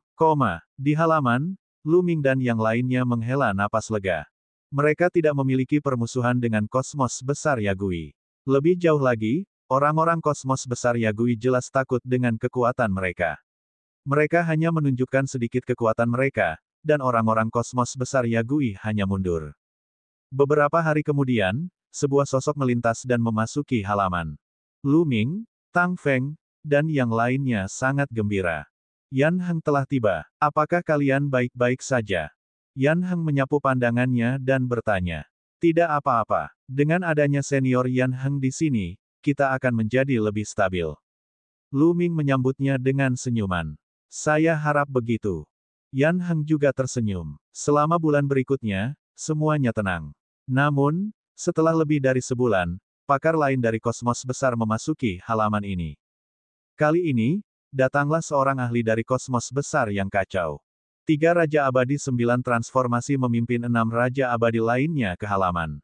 Di halaman, Lu Ming dan yang lainnya menghela napas lega. Mereka tidak memiliki permusuhan dengan kosmos besar Yagui. Lebih jauh lagi, orang-orang kosmos besar Yagui jelas takut dengan kekuatan mereka. Mereka hanya menunjukkan sedikit kekuatan mereka, dan orang-orang kosmos besar Yagui hanya mundur. Beberapa hari kemudian, sebuah sosok melintas dan memasuki halaman. Lu Ming, Tang Feng, dan yang lainnya sangat gembira. Yan Heng telah tiba. Apakah kalian baik-baik saja? Yan Heng menyapu pandangannya dan bertanya. Tidak apa-apa. Dengan adanya senior Yan Heng di sini, kita akan menjadi lebih stabil. Lu Ming menyambutnya dengan senyuman. Saya harap begitu. Yan Heng juga tersenyum. Selama bulan berikutnya, semuanya tenang. Namun, setelah lebih dari sebulan, pakar lain dari kosmos besar memasuki halaman ini. Kali ini, datanglah seorang ahli dari kosmos besar yang kacau. 3 Raja Abadi 9 transformasi memimpin 6 Raja Abadi lainnya ke halaman.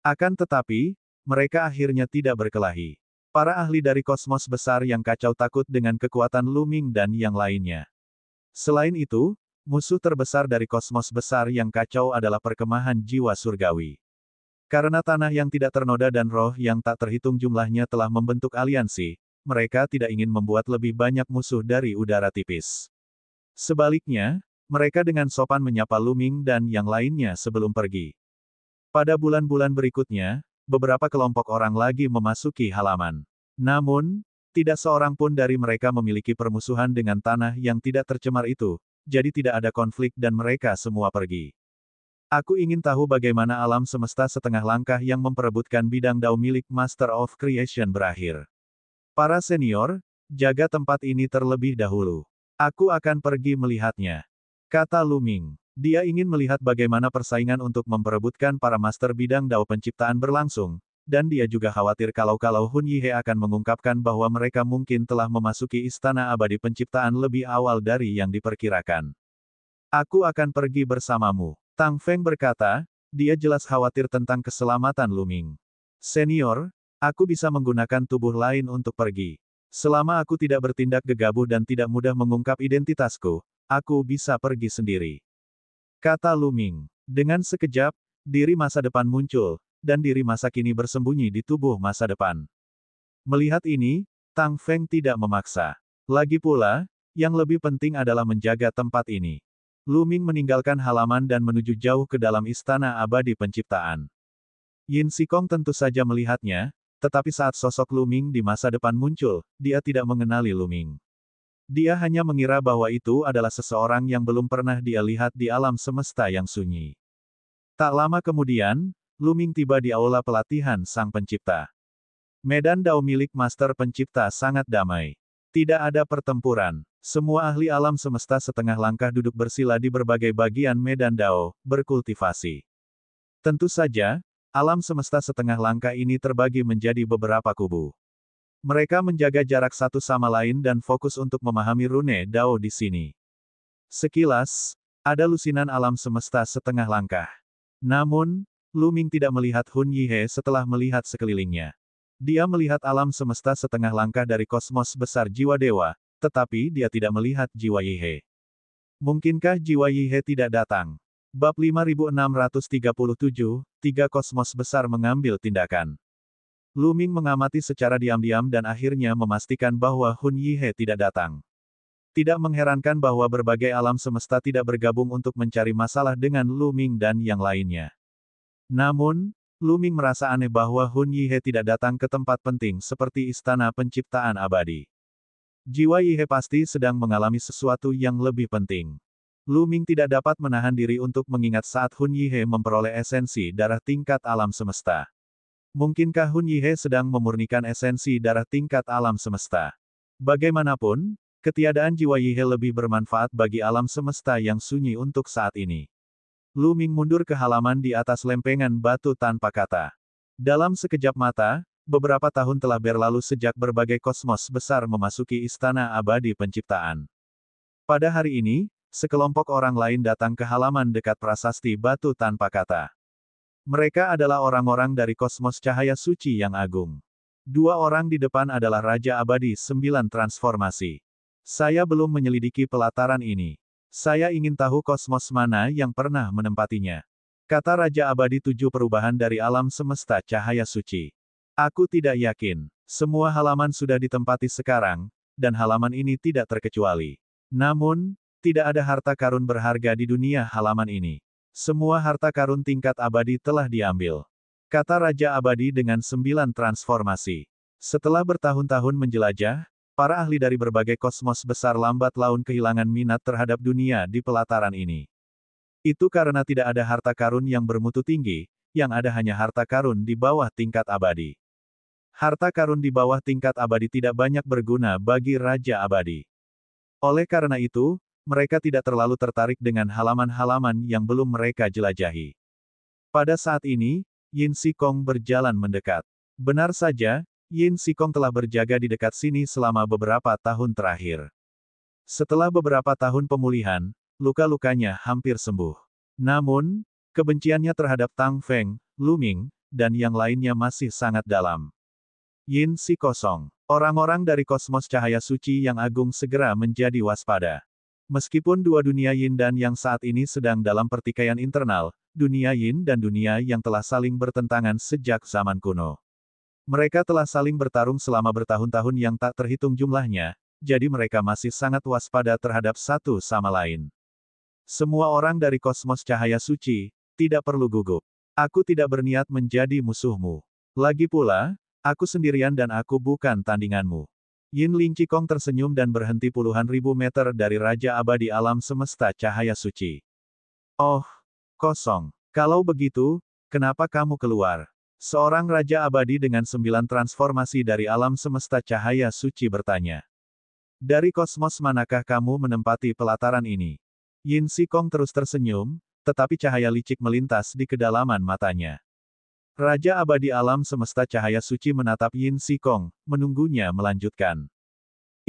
Akan tetapi, mereka akhirnya tidak berkelahi. Para ahli dari kosmos besar yang kacau takut dengan kekuatan Lu Ming dan yang lainnya. Selain itu, musuh terbesar dari kosmos besar yang kacau adalah perkemahan jiwa surgawi. Karena tanah yang tidak ternoda dan roh yang tak terhitung jumlahnya telah membentuk aliansi, mereka tidak ingin membuat lebih banyak musuh dari udara tipis. Sebaliknya, mereka dengan sopan menyapa Lu Ming dan yang lainnya sebelum pergi. Pada bulan-bulan berikutnya, beberapa kelompok orang lagi memasuki halaman. Namun, Tidak seorang pun dari mereka memiliki permusuhan dengan tanah yang tidak tercemar itu, jadi tidak ada konflik dan mereka semua pergi. Aku ingin tahu bagaimana alam semesta setengah langkah yang memperebutkan bidang dao milik Master of Creation berakhir. Para senior, jaga tempat ini terlebih dahulu. Aku akan pergi melihatnya. Kata Lu Ming. Dia ingin melihat bagaimana persaingan untuk memperebutkan para master bidang dao penciptaan berlangsung, dan dia juga khawatir kalau Hun Yihe akan mengungkapkan bahwa mereka mungkin telah memasuki istana abadi penciptaan lebih awal dari yang diperkirakan. Aku akan pergi bersamamu. Tang Feng berkata, dia jelas khawatir tentang keselamatan Lu Ming. Senior, aku bisa menggunakan tubuh lain untuk pergi. Selama aku tidak bertindak gegabah dan tidak mudah mengungkap identitasku, aku bisa pergi sendiri. Kata Lu Ming. Dengan sekejap, diri masa depan muncul, dan diri masa kini bersembunyi di tubuh masa depan. Melihat ini, Tang Feng tidak memaksa. Lagi pula, yang lebih penting adalah menjaga tempat ini. Lu Ming meninggalkan halaman dan menuju jauh ke dalam istana abadi penciptaan. Yin Xikong tentu saja melihatnya, tetapi saat sosok Lu Ming di masa depan muncul, dia tidak mengenali Lu Ming. Dia hanya mengira bahwa itu adalah seseorang yang belum pernah dia lihat di alam semesta yang sunyi. Tak lama kemudian, Lu Ming tiba di aula pelatihan Sang Pencipta. Medan dao milik Master Pencipta sangat damai. Tidak ada pertempuran. Semua ahli alam semesta setengah langkah duduk bersila di berbagai bagian medan dao, berkultivasi. Tentu saja, alam semesta setengah langkah ini terbagi menjadi beberapa kubu. Mereka menjaga jarak satu sama lain dan fokus untuk memahami rune dao di sini. Sekilas, ada lusinan alam semesta setengah langkah. Namun, Lu Ming tidak melihat Hun Yihe setelah melihat sekelilingnya. Dia melihat alam semesta setengah langkah dari kosmos besar jiwa dewa, tetapi dia tidak melihat jiwa Yihe. Mungkinkah jiwa Yihe tidak datang? Bab 5637, tiga kosmos besar mengambil tindakan. Lu Ming mengamati secara diam-diam dan akhirnya memastikan bahwa Hun Yihe tidak datang. Tidak mengherankan bahwa berbagai alam semesta tidak bergabung untuk mencari masalah dengan Lu Ming dan yang lainnya. Namun, Lu Ming merasa aneh bahwa Hun Yihe tidak datang ke tempat penting seperti Istana Penciptaan Abadi. Jiwa Yihe pasti sedang mengalami sesuatu yang lebih penting. Lu Ming tidak dapat menahan diri untuk mengingat saat Hun Yihe memperoleh esensi darah tingkat alam semesta. Mungkinkah Hun Yihe sedang memurnikan esensi darah tingkat alam semesta? Bagaimanapun, ketiadaan jiwa Yihe lebih bermanfaat bagi alam semesta yang sunyi untuk saat ini. Lu Ming mundur ke halaman di atas lempengan batu tanpa kata. Dalam sekejap mata, beberapa tahun telah berlalu sejak berbagai kosmos besar memasuki Istana Abadi Penciptaan. Pada hari ini, sekelompok orang lain datang ke halaman dekat prasasti batu tanpa kata. Mereka adalah orang-orang dari kosmos cahaya suci yang agung. Dua orang di depan adalah Raja Abadi 9 Transformasi. Saya belum menyelidiki pelataran ini. Saya ingin tahu kosmos mana yang pernah menempatinya. Kata Raja Abadi 7 perubahan dari alam semesta cahaya suci. Aku tidak yakin. Semua halaman sudah ditempati sekarang, dan halaman ini tidak terkecuali. Namun, tidak ada harta karun berharga di dunia halaman ini. Semua harta karun tingkat abadi telah diambil. Kata Raja Abadi dengan 9 transformasi. Setelah bertahun-tahun menjelajah, para ahli dari berbagai kosmos besar lambat laun kehilangan minat terhadap dunia di pelataran ini. Itu karena tidak ada harta karun yang bermutu tinggi, yang ada hanya harta karun di bawah tingkat abadi. Harta karun di bawah tingkat abadi tidak banyak berguna bagi Raja Abadi. Oleh karena itu, mereka tidak terlalu tertarik dengan halaman-halaman yang belum mereka jelajahi. Pada saat ini, Yin Xikong berjalan mendekat. Benar saja, Yin Xikong telah berjaga di dekat sini selama beberapa tahun terakhir. Setelah beberapa tahun pemulihan, luka-lukanya hampir sembuh. Namun, kebenciannya terhadap Tang Feng, Lu Ming, dan yang lainnya masih sangat dalam. Yin Xikosong. Orang-orang dari kosmos cahaya suci yang agung segera menjadi waspada. Meskipun dua dunia Yin dan yang saat ini sedang dalam pertikaian internal, dunia Yin dan dunia yang telah saling bertentangan sejak zaman kuno. Mereka telah saling bertarung selama bertahun-tahun yang tak terhitung jumlahnya, jadi mereka masih sangat waspada terhadap satu sama lain. Semua orang dari kosmos cahaya suci, tidak perlu gugup. Aku tidak berniat menjadi musuhmu. Lagi pula, aku sendirian dan aku bukan tandinganmu. Yin Ling Qikong tersenyum dan berhenti puluhan ribu meter dari Raja Abadi Alam Semesta Cahaya Suci. Oh, kosong. Kalau begitu, kenapa kamu keluar? Seorang Raja Abadi dengan 9 transformasi dari alam semesta cahaya suci bertanya. Dari kosmos manakah kamu menempati pelataran ini? Yin Xikong terus tersenyum, tetapi cahaya licik melintas di kedalaman matanya. Raja Abadi Alam Semesta Cahaya Suci menatap Yin Xikong, menunggunya melanjutkan.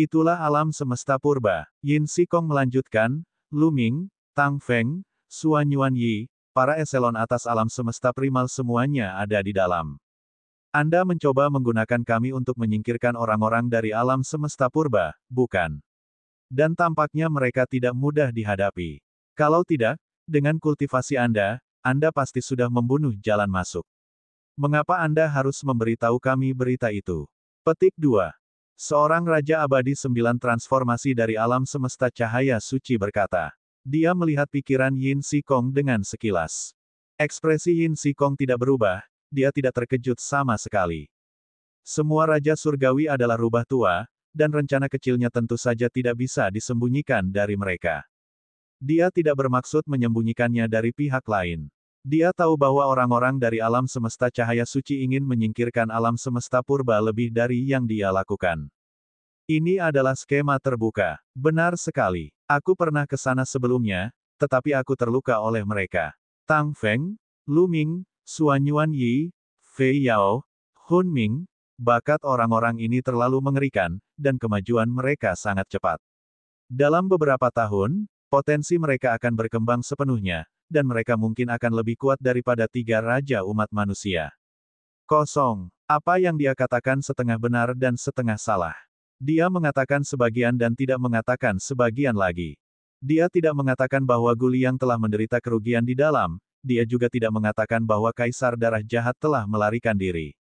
Itulah alam semesta purba. Yin Xikong melanjutkan, Lu Ming, Tang Feng, Suan Yuan Yi, para eselon atas alam semesta primal semuanya ada di dalam. Anda mencoba menggunakan kami untuk menyingkirkan orang-orang dari alam semesta purba, bukan? Dan tampaknya mereka tidak mudah dihadapi. Kalau tidak, dengan kultivasi Anda pasti sudah membunuh jalan masuk. Mengapa Anda harus memberitahu kami berita itu? Petik 2. Seorang Raja Abadi 9 transformasi dari alam semesta cahaya suci berkata. Dia melihat pikiran Yin Xikong dengan sekilas. Ekspresi Yin Xikong tidak berubah, dia tidak terkejut sama sekali. Semua Raja Surgawi adalah rubah tua, dan rencana kecilnya tentu saja tidak bisa disembunyikan dari mereka. Dia tidak bermaksud menyembunyikannya dari pihak lain. Dia tahu bahwa orang-orang dari alam semesta cahaya suci ingin menyingkirkan alam semesta purba lebih dari yang dia lakukan. Ini adalah skema terbuka. Benar sekali. Aku pernah ke sana sebelumnya, tetapi aku terluka oleh mereka. Tang Feng, Lu Ming, Suan Yuan Yi, Fei Yao, Hun Ming, bakat orang-orang ini terlalu mengerikan, dan kemajuan mereka sangat cepat. Dalam beberapa tahun, potensi mereka akan berkembang sepenuhnya, dan mereka mungkin akan lebih kuat daripada 3 raja umat manusia. Kosong. Apa yang dia katakan setengah benar dan setengah salah. Dia mengatakan sebagian dan tidak mengatakan sebagian lagi. Dia tidak mengatakan bahwa Guliang telah menderita kerugian di dalam, dia juga tidak mengatakan bahwa Kaisar Darah Jahat telah melarikan diri.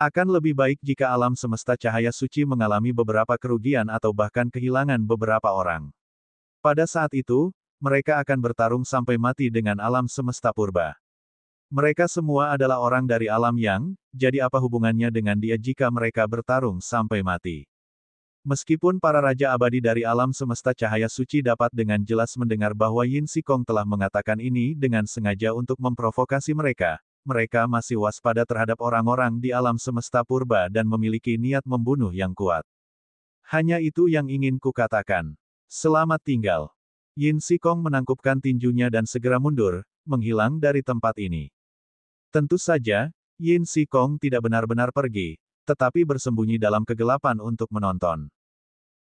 Akan lebih baik jika alam semesta cahaya suci mengalami beberapa kerugian atau bahkan kehilangan beberapa orang. Pada saat itu, mereka akan bertarung sampai mati dengan alam semesta purba. Mereka semua adalah orang dari alam yang, jadi apa hubungannya dengan dia jika mereka bertarung sampai mati? Meskipun para Raja Abadi dari alam semesta cahaya suci dapat dengan jelas mendengar bahwa Yin Xikong telah mengatakan ini dengan sengaja untuk memprovokasi mereka, mereka masih waspada terhadap orang-orang di alam semesta purba dan memiliki niat membunuh yang kuat. Hanya itu yang ingin kukatakan. Selamat tinggal. Yin Xikong menangkupkan tinjunya dan segera mundur, menghilang dari tempat ini. Tentu saja, Yin Xikong tidak benar-benar pergi, tetapi bersembunyi dalam kegelapan untuk menonton.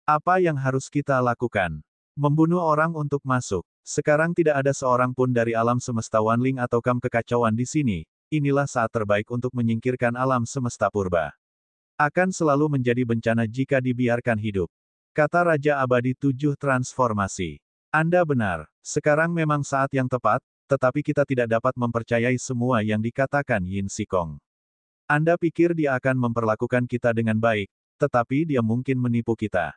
Apa yang harus kita lakukan? Membunuh orang untuk masuk. Sekarang tidak ada seorang pun dari alam semesta Wanling atau Kam kekacauan di sini. Inilah saat terbaik untuk menyingkirkan alam semesta purba. Akan selalu menjadi bencana jika dibiarkan hidup. Kata Raja Abadi 7 Transformasi. Anda benar. Sekarang memang saat yang tepat, tetapi kita tidak dapat mempercayai semua yang dikatakan Yin Xikong. Anda pikir dia akan memperlakukan kita dengan baik, tetapi dia mungkin menipu kita.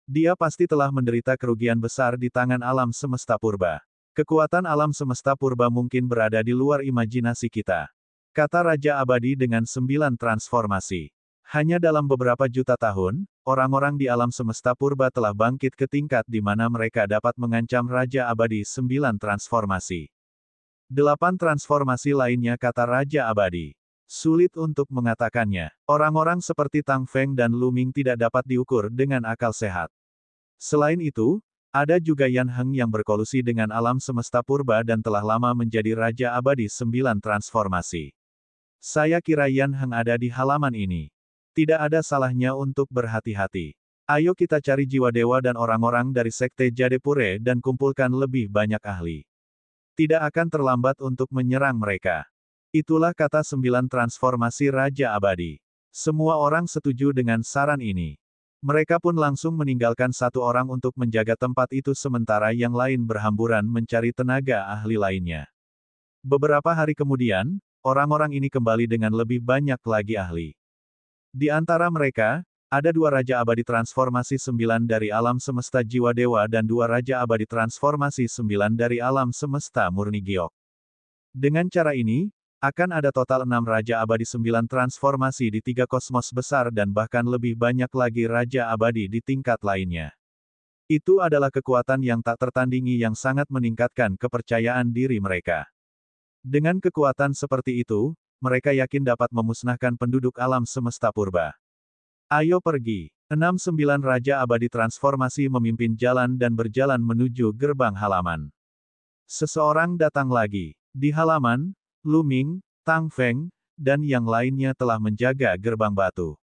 Dia pasti telah menderita kerugian besar di tangan alam semesta purba. Kekuatan alam semesta purba mungkin berada di luar imajinasi kita. Kata Raja Abadi dengan 9 transformasi. Hanya dalam beberapa juta tahun, orang-orang di alam semesta purba telah bangkit ke tingkat di mana mereka dapat mengancam Raja Abadi 9 transformasi. 8 transformasi lainnya kata Raja Abadi. Sulit untuk mengatakannya. Orang-orang seperti Tang Feng dan Lu Ming tidak dapat diukur dengan akal sehat. Selain itu, ada juga Yan Heng yang berkolusi dengan alam semesta purba dan telah lama menjadi Raja Abadi 9 transformasi. Saya kira Yan Heng ada di halaman ini. Tidak ada salahnya untuk berhati-hati. Ayo kita cari jiwa dewa dan orang-orang dari Sekte Jadepure dan kumpulkan lebih banyak ahli. Tidak akan terlambat untuk menyerang mereka. Itulah kata 9 transformasi Raja Abadi. Semua orang setuju dengan saran ini. Mereka pun langsung meninggalkan satu orang untuk menjaga tempat itu sementara yang lain berhamburan mencari tenaga ahli lainnya. Beberapa hari kemudian, orang-orang ini kembali dengan lebih banyak lagi ahli. Di antara mereka, ada 2 Raja Abadi Transformasi 9 dari alam semesta jiwa dewa dan 2 Raja Abadi Transformasi 9 dari alam semesta murni giok. Dengan cara ini, Akan ada total 6 Raja Abadi 9 transformasi di 3 kosmos besar dan bahkan lebih banyak lagi Raja Abadi di tingkat lainnya. Itu adalah kekuatan yang tak tertandingi yang sangat meningkatkan kepercayaan diri mereka. Dengan kekuatan seperti itu, mereka yakin dapat memusnahkan penduduk alam semesta purba. Ayo pergi. 6-9 Raja Abadi transformasi memimpin jalan dan berjalan menuju gerbang halaman. Seseorang datang lagi. Di halaman, Lu Ming, Tang Feng, dan yang lainnya telah menjaga gerbang batu.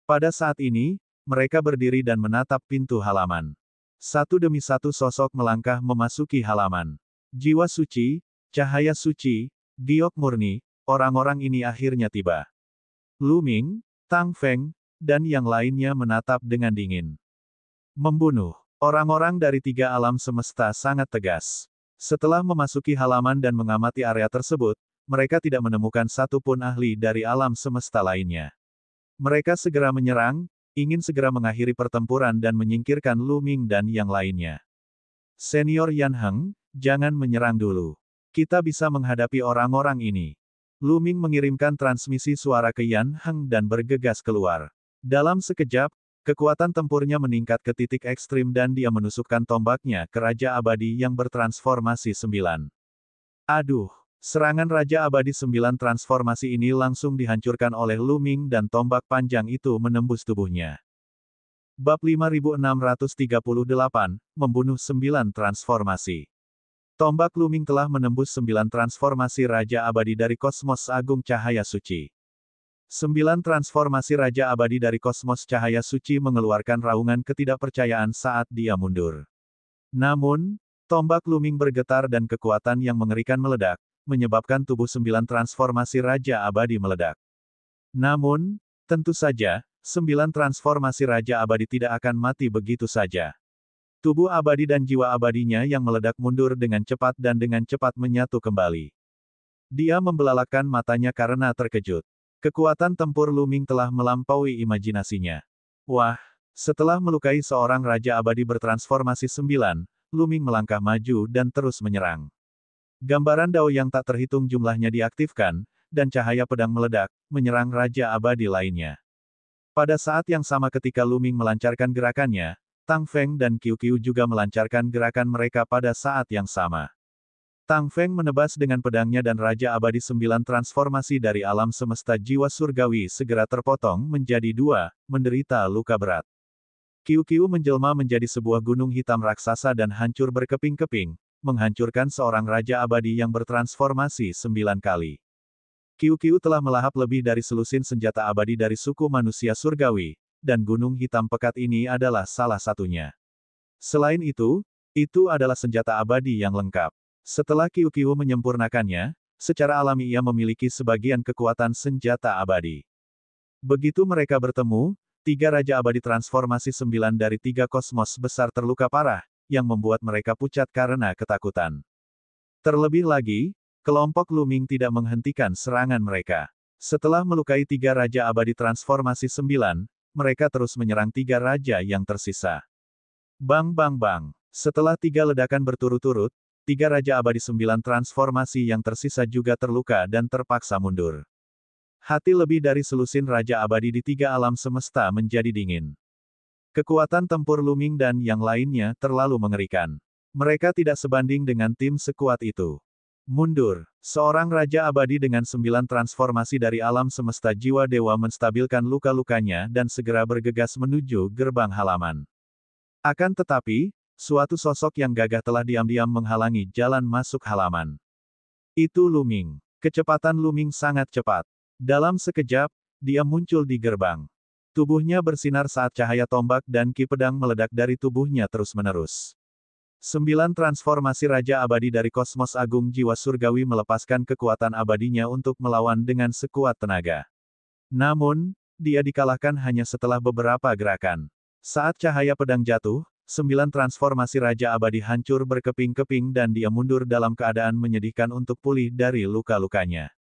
Pada saat ini, mereka berdiri dan menatap pintu halaman. Satu demi satu sosok melangkah memasuki halaman. Jiwa suci, cahaya suci, giok murni, orang-orang ini akhirnya tiba. Lu Ming, Tang Feng, dan yang lainnya menatap dengan dingin. Membunuh. Orang-orang dari 3 alam semesta sangat tegas. Setelah memasuki halaman dan mengamati area tersebut, mereka tidak menemukan satupun ahli dari alam semesta lainnya. Mereka segera menyerang, ingin segera mengakhiri pertempuran dan menyingkirkan Lu Ming dan yang lainnya. Senior Yan Heng, jangan menyerang dulu. Kita bisa menghadapi orang-orang ini. Lu Ming mengirimkan transmisi suara ke Yan Heng dan bergegas keluar. Dalam sekejap, kekuatan tempurnya meningkat ke titik ekstrim dan dia menusukkan tombaknya ke Raja Abadi yang bertransformasi 9. Aduh! Serangan Raja Abadi 9 transformasi ini langsung dihancurkan oleh Lu Ming dan tombak panjang itu menembus tubuhnya. Bab 5638, Membunuh 9 transformasi. Tombak Lu Ming telah menembus 9 transformasi Raja Abadi dari Kosmos Agung Cahaya Suci. 9 transformasi Raja Abadi dari Kosmos Cahaya Suci mengeluarkan raungan ketidakpercayaan saat dia mundur. Namun, tombak Lu Ming bergetar dan kekuatan yang mengerikan meledak, menyebabkan tubuh 9 transformasi Raja Abadi meledak. Namun, tentu saja, 9 transformasi Raja Abadi tidak akan mati begitu saja. Tubuh abadi dan jiwa abadinya yang meledak mundur dengan cepat dan dengan cepat menyatu kembali. Dia membelalakkan matanya karena terkejut. Kekuatan tempur Lu Ming telah melampaui imajinasinya. Wah, setelah melukai seorang Raja Abadi bertransformasi 9, Lu Ming melangkah maju dan terus menyerang. Gambaran dao yang tak terhitung jumlahnya diaktifkan, dan cahaya pedang meledak, menyerang Raja Abadi lainnya. Pada saat yang sama ketika Lu Ming melancarkan gerakannya, Tang Feng dan Qiu Qiu juga melancarkan gerakan mereka pada saat yang sama. Tang Feng menebas dengan pedangnya dan Raja Abadi 9 transformasi dari alam semesta jiwa surgawi segera terpotong menjadi 2, menderita luka berat. Qiu Qiu menjelma menjadi sebuah gunung hitam raksasa dan hancur berkeping-keping, menghancurkan seorang Raja Abadi yang bertransformasi 9 kali. Qiu Qiu telah melahap lebih dari selusin senjata abadi dari suku manusia surgawi, dan gunung hitam pekat ini adalah salah satunya. Selain itu adalah senjata abadi yang lengkap. Setelah Qiu Qiu menyempurnakannya, secara alami ia memiliki sebagian kekuatan senjata abadi. Begitu mereka bertemu, 3 Raja Abadi transformasi 9 dari 3 kosmos besar terluka parah, yang membuat mereka pucat karena ketakutan. Terlebih lagi, kelompok Lu Ming tidak menghentikan serangan mereka. Setelah melukai 3 Raja Abadi transformasi 9, mereka terus menyerang 3 Raja yang tersisa. Bang bang bang. Setelah 3 ledakan berturut-turut, 3 Raja Abadi 9 transformasi yang tersisa juga terluka dan terpaksa mundur. Hati lebih dari selusin Raja Abadi di 3 alam semesta menjadi dingin. Kekuatan tempur Lu Ming dan yang lainnya terlalu mengerikan. Mereka tidak sebanding dengan tim sekuat itu. Mundur. Seorang Raja Abadi dengan 9 transformasi dari alam semesta jiwa dewa menstabilkan luka-lukanya dan segera bergegas menuju gerbang halaman. Akan tetapi, suatu sosok yang gagah telah diam-diam menghalangi jalan masuk halaman. Itu Lu Ming. Kecepatan Lu Ming sangat cepat. Dalam sekejap, dia muncul di gerbang. Tubuhnya bersinar saat cahaya tombak dan ki pedang meledak dari tubuhnya terus-menerus. 9 transformasi Raja Abadi dari Kosmos Agung Jiwa Surgawi melepaskan kekuatan abadinya untuk melawan dengan sekuat tenaga. Namun, dia dikalahkan hanya setelah beberapa gerakan. Saat cahaya pedang jatuh, 9 transformasi Raja Abadi hancur berkeping-keping dan dia mundur dalam keadaan menyedihkan untuk pulih dari luka-lukanya.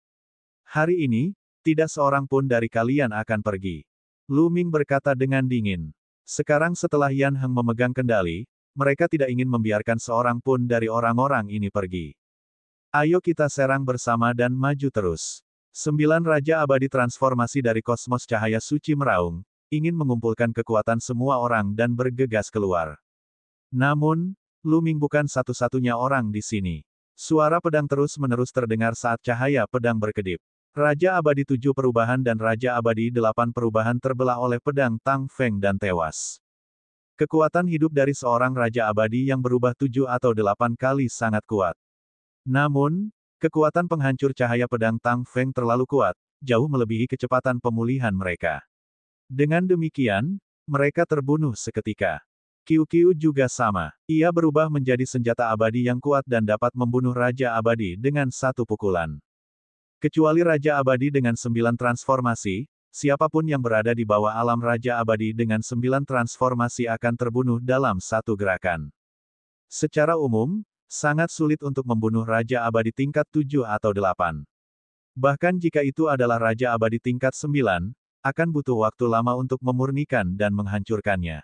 Hari ini, tidak seorang pun dari kalian akan pergi. Lu Ming berkata dengan dingin. Sekarang setelah Yan Heng memegang kendali, mereka tidak ingin membiarkan seorang pun dari orang-orang ini pergi. Ayo kita serang bersama dan maju terus. 9 Raja Abadi transformasi dari kosmos cahaya suci meraung, ingin mengumpulkan kekuatan semua orang dan bergegas keluar. Namun, Lu Ming bukan satu-satunya orang di sini. Suara pedang terus-menerus terdengar saat cahaya pedang berkedip. Raja Abadi 7 perubahan dan Raja Abadi 8 perubahan terbelah oleh pedang Tang Feng dan tewas. Kekuatan hidup dari seorang Raja Abadi yang berubah 7 atau 8 kali sangat kuat. Namun, kekuatan penghancur cahaya pedang Tang Feng terlalu kuat, jauh melebihi kecepatan pemulihan mereka. Dengan demikian, mereka terbunuh seketika. QQ juga sama. Ia berubah menjadi senjata abadi yang kuat dan dapat membunuh Raja Abadi dengan satu pukulan. Kecuali Raja Abadi dengan 9 transformasi, siapapun yang berada di bawah alam Raja Abadi dengan 9 transformasi akan terbunuh dalam satu gerakan. Secara umum, sangat sulit untuk membunuh Raja Abadi tingkat 7 atau 8. Bahkan jika itu adalah Raja Abadi tingkat 9, akan butuh waktu lama untuk memurnikan dan menghancurkannya.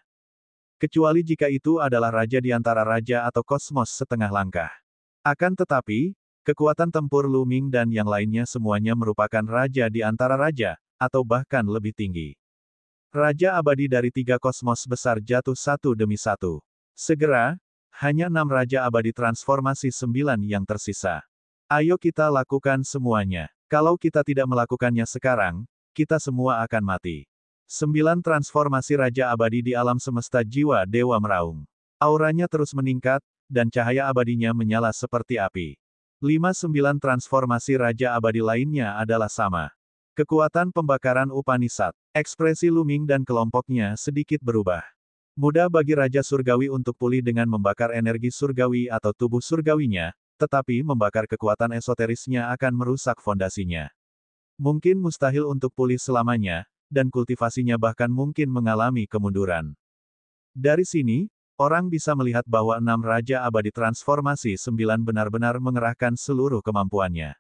Kecuali jika itu adalah raja di antara raja atau kosmos setengah langkah. Akan tetapi, kekuatan tempur Lu Ming dan yang lainnya semuanya merupakan raja di antara raja, atau bahkan lebih tinggi. Raja Abadi dari 3 kosmos besar jatuh satu demi satu. Segera, hanya 6 Raja Abadi transformasi 9 yang tersisa. Ayo kita lakukan semuanya. Kalau kita tidak melakukannya sekarang, kita semua akan mati. 9 transformasi Raja Abadi di alam semesta jiwa Dewa meraung. Auranya terus meningkat, dan cahaya abadinya menyala seperti api. 5-9 transformasi Raja Abadi lainnya adalah sama. Kekuatan pembakaran Upanishad. Ekspresi Lu Ming dan kelompoknya sedikit berubah. Mudah bagi Raja Surgawi untuk pulih dengan membakar energi surgawi atau tubuh surgawinya, tetapi membakar kekuatan esoterisnya akan merusak fondasinya. Mungkin mustahil untuk pulih selamanya, dan kultivasinya bahkan mungkin mengalami kemunduran. Dari sini, orang bisa melihat bahwa 6 Raja Abadi transformasi 9 benar-benar mengerahkan seluruh kemampuannya.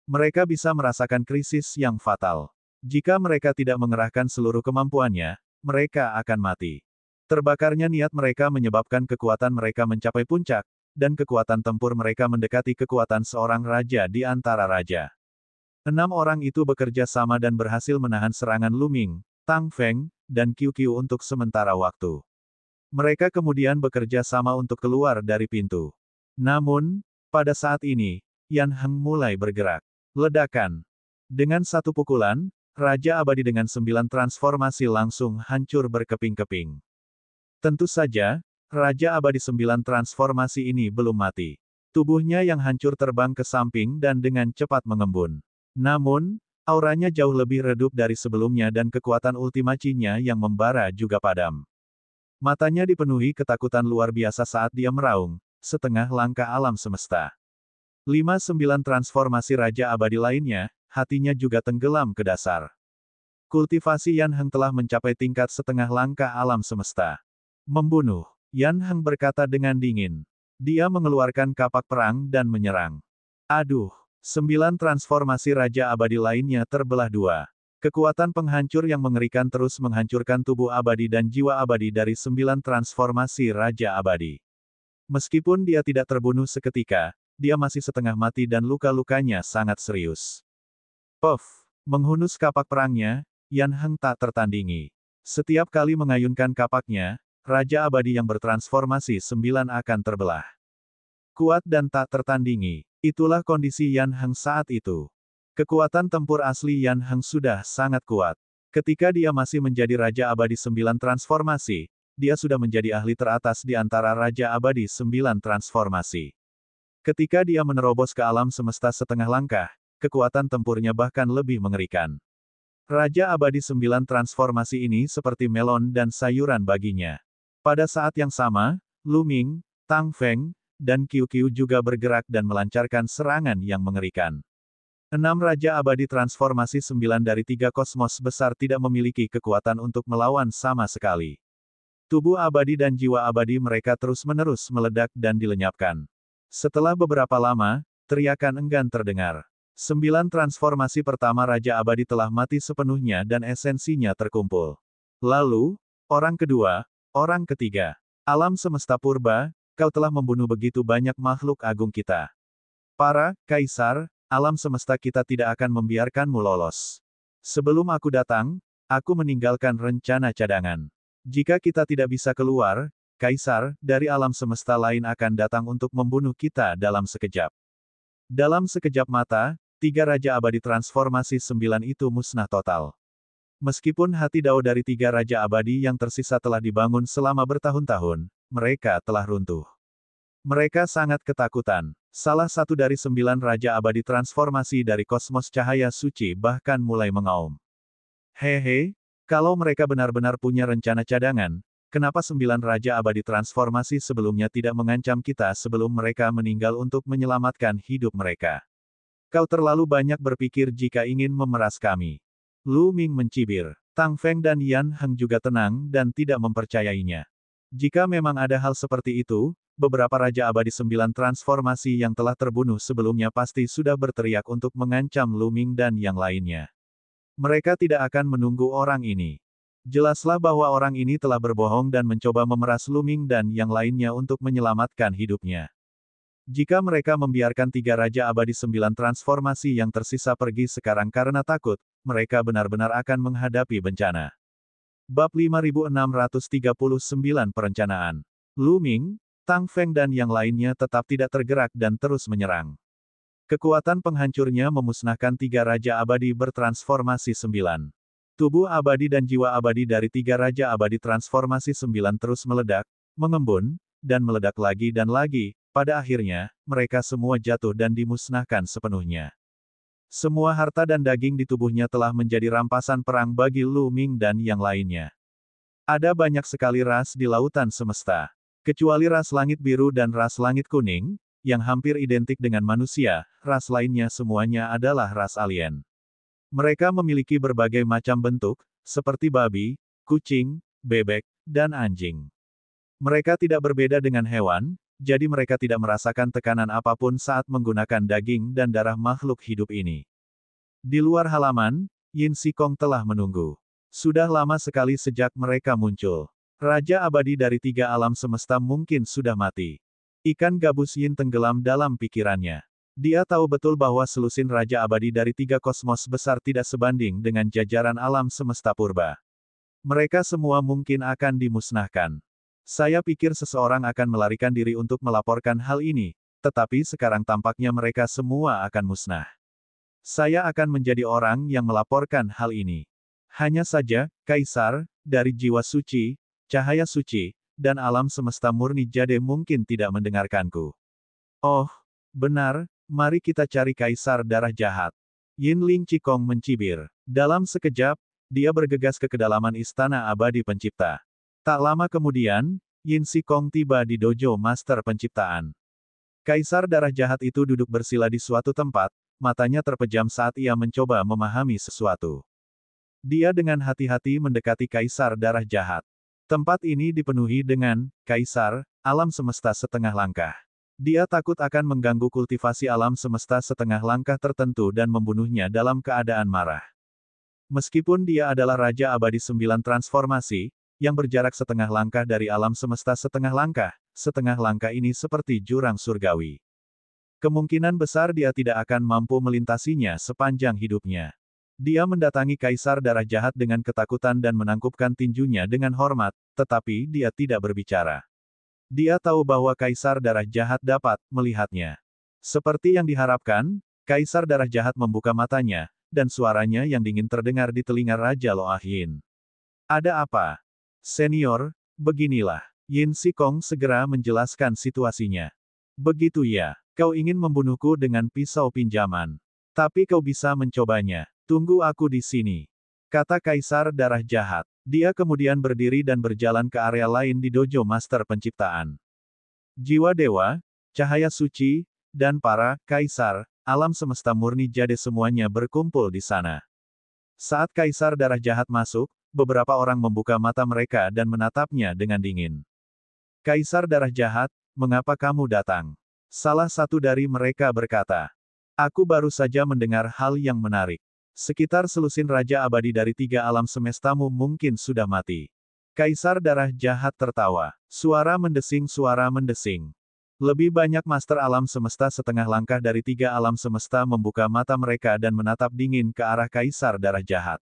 Mereka bisa merasakan krisis yang fatal. Jika mereka tidak mengerahkan seluruh kemampuannya, mereka akan mati. Terbakarnya niat mereka menyebabkan kekuatan mereka mencapai puncak, dan kekuatan tempur mereka mendekati kekuatan seorang raja di antara raja. 6 orang itu bekerja sama dan berhasil menahan serangan Lu Ming, Tang Feng, dan QQ untuk sementara waktu. Mereka kemudian bekerja sama untuk keluar dari pintu. Namun, pada saat ini, Yan Heng mulai bergerak. Ledakan. Dengan satu pukulan, Raja Abadi dengan 9 transformasi langsung hancur berkeping-keping. Tentu saja, Raja Abadi 9 transformasi ini belum mati. Tubuhnya yang hancur terbang ke samping dan dengan cepat mengembun. Namun, auranya jauh lebih redup dari sebelumnya dan kekuatan ultimacinya yang membara juga padam. Matanya dipenuhi ketakutan luar biasa saat dia meraung, setengah langkah alam semesta. 5-9 transformasi Raja Abadi lainnya, hatinya juga tenggelam ke dasar. Kultivasi Yan Heng telah mencapai tingkat setengah langkah alam semesta. Membunuh. Yan Heng berkata dengan dingin. Dia mengeluarkan kapak perang dan menyerang. Aduh. 9 transformasi Raja Abadi lainnya terbelah 2. Kekuatan penghancur yang mengerikan terus menghancurkan tubuh abadi dan jiwa abadi dari 9 transformasi Raja Abadi. Meskipun dia tidak terbunuh seketika, dia masih setengah mati dan luka-lukanya sangat serius. Puff. Menghunus kapak perangnya, Yan Heng tak tertandingi. Setiap kali mengayunkan kapaknya, Raja Abadi yang bertransformasi 9 akan terbelah. Kuat dan tak tertandingi. Itulah kondisi Yan Heng saat itu. Kekuatan tempur asli Yan Heng sudah sangat kuat. Ketika dia masih menjadi Raja Abadi 9 transformasi, dia sudah menjadi ahli teratas di antara Raja Abadi 9 transformasi. Ketika dia menerobos ke alam semesta setengah langkah, kekuatan tempurnya bahkan lebih mengerikan. Raja Abadi 9 transformasi ini seperti melon dan sayuran baginya. Pada saat yang sama, Lu Ming, Tang Feng, dan QQ juga bergerak dan melancarkan serangan yang mengerikan. 6 Raja Abadi transformasi 9 dari 3 kosmos besar tidak memiliki kekuatan untuk melawan sama sekali. Tubuh abadi dan jiwa abadi mereka terus-menerus meledak dan dilenyapkan. Setelah beberapa lama, teriakan enggan terdengar. 9 transformasi pertama Raja Abadi telah mati sepenuhnya dan esensinya terkumpul. Lalu, orang kedua, orang ketiga. Alam semesta purba, kau telah membunuh begitu banyak makhluk agung kita. Para kaisar, alam semesta kita tidak akan membiarkanmu lolos. Sebelum aku datang, aku meninggalkan rencana cadangan. Jika kita tidak bisa keluar, kaisar dari alam semesta lain akan datang untuk membunuh kita dalam sekejap. Dalam sekejap mata, 3 Raja Abadi Transformasi 9 itu musnah total. Meskipun hati Dao dari 3 Raja Abadi yang tersisa telah dibangun selama bertahun-tahun, mereka telah runtuh. Mereka sangat ketakutan. Salah satu dari 9 Raja Abadi Transformasi dari kosmos cahaya suci bahkan mulai mengaum. Hehe, kalau mereka benar-benar punya rencana cadangan, kenapa 9 Raja Abadi Transformasi sebelumnya tidak mengancam kita sebelum mereka meninggal untuk menyelamatkan hidup mereka? Kau terlalu banyak berpikir jika ingin memeras kami. Lu Ming mencibir. Tang Feng dan Yan Heng juga tenang dan tidak mempercayainya. Jika memang ada hal seperti itu, beberapa Raja Abadi 9 transformasi yang telah terbunuh sebelumnya pasti sudah berteriak untuk mengancam Lu Ming dan yang lainnya. Mereka tidak akan menunggu orang ini. Jelaslah bahwa orang ini telah berbohong dan mencoba memeras Lu Ming dan yang lainnya untuk menyelamatkan hidupnya. Jika mereka membiarkan 3 Raja Abadi 9 transformasi yang tersisa pergi sekarang karena takut, mereka benar-benar akan menghadapi bencana. Bab 5639 Perencanaan. Lu Ming, Tang Feng dan yang lainnya tetap tidak tergerak dan terus menyerang. Kekuatan penghancurnya memusnahkan 3 Raja Abadi bertransformasi 9. Tubuh abadi dan jiwa abadi dari 3 Raja Abadi transformasi 9 terus meledak, mengembun, dan meledak lagi dan lagi. Pada akhirnya, mereka semua jatuh dan dimusnahkan sepenuhnya. Semua harta dan daging di tubuhnya telah menjadi rampasan perang bagi Lu Ming dan yang lainnya. Ada banyak sekali ras di lautan semesta. Kecuali ras langit biru dan ras langit kuning, yang hampir identik dengan manusia, ras lainnya semuanya adalah ras alien. Mereka memiliki berbagai macam bentuk, seperti babi, kucing, bebek, dan anjing. Mereka tidak berbeda dengan hewan, jadi mereka tidak merasakan tekanan apapun saat menggunakan daging dan darah makhluk hidup ini. Di luar halaman, Yin Xikong telah menunggu. Sudah lama sekali sejak mereka muncul. Raja abadi dari 3 alam semesta mungkin sudah mati. Ikan gabus Yin tenggelam dalam pikirannya. Dia tahu betul bahwa selusin Raja Abadi dari 3 kosmos besar tidak sebanding dengan jajaran alam semesta purba. Mereka semua mungkin akan dimusnahkan. Saya pikir seseorang akan melarikan diri untuk melaporkan hal ini, tetapi sekarang tampaknya mereka semua akan musnah. Saya akan menjadi orang yang melaporkan hal ini. Hanya saja, Kaisar, dari jiwa suci, cahaya suci, dan alam semesta murni jade mungkin tidak mendengarkanku. Oh, benar, mari kita cari Kaisar darah jahat. Yin Ling Qikong mencibir. Dalam sekejap, dia bergegas ke kedalaman Istana Abadi Pencipta. Tak lama kemudian, Yin Xikong tiba di dojo Master Penciptaan. Kaisar darah jahat itu duduk bersila di suatu tempat, matanya terpejam saat ia mencoba memahami sesuatu. Dia dengan hati-hati mendekati Kaisar darah jahat. Tempat ini dipenuhi dengan Kaisar, alam semesta setengah langkah. Dia takut akan mengganggu kultivasi alam semesta setengah langkah tertentu dan membunuhnya dalam keadaan marah. Meskipun dia adalah Raja Abadi 9 transformasi, yang berjarak setengah langkah dari alam semesta setengah langkah ini seperti jurang surgawi. Kemungkinan besar dia tidak akan mampu melintasinya sepanjang hidupnya. Dia mendatangi Kaisar darah jahat dengan ketakutan dan menangkupkan tinjunya dengan hormat, tetapi dia tidak berbicara. Dia tahu bahwa Kaisar darah jahat dapat melihatnya. Seperti yang diharapkan, Kaisar darah jahat membuka matanya, dan suaranya yang dingin terdengar di telinga Raja Loah Yin. Ada apa? Senior, beginilah. Yin Xikong segera menjelaskan situasinya. Begitu ya, kau ingin membunuhku dengan pisau pinjaman. Tapi kau bisa mencobanya. Tunggu aku di sini. Kata Kaisar darah jahat. Dia kemudian berdiri dan berjalan ke area lain di dojo Master Penciptaan. Jiwa dewa, cahaya suci, dan para kaisar, alam semesta murni jade semuanya berkumpul di sana. Saat Kaisar darah jahat masuk, beberapa orang membuka mata mereka dan menatapnya dengan dingin. Kaisar darah jahat, mengapa kamu datang? Salah satu dari mereka berkata, aku baru saja mendengar hal yang menarik. Sekitar selusin Raja Abadi dari 3 alam semestamu mungkin sudah mati. Kaisar darah jahat tertawa. Suara mendesing. Lebih banyak master alam semesta setengah langkah dari 3 alam semesta membuka mata mereka dan menatap dingin ke arah Kaisar Darah Jahat.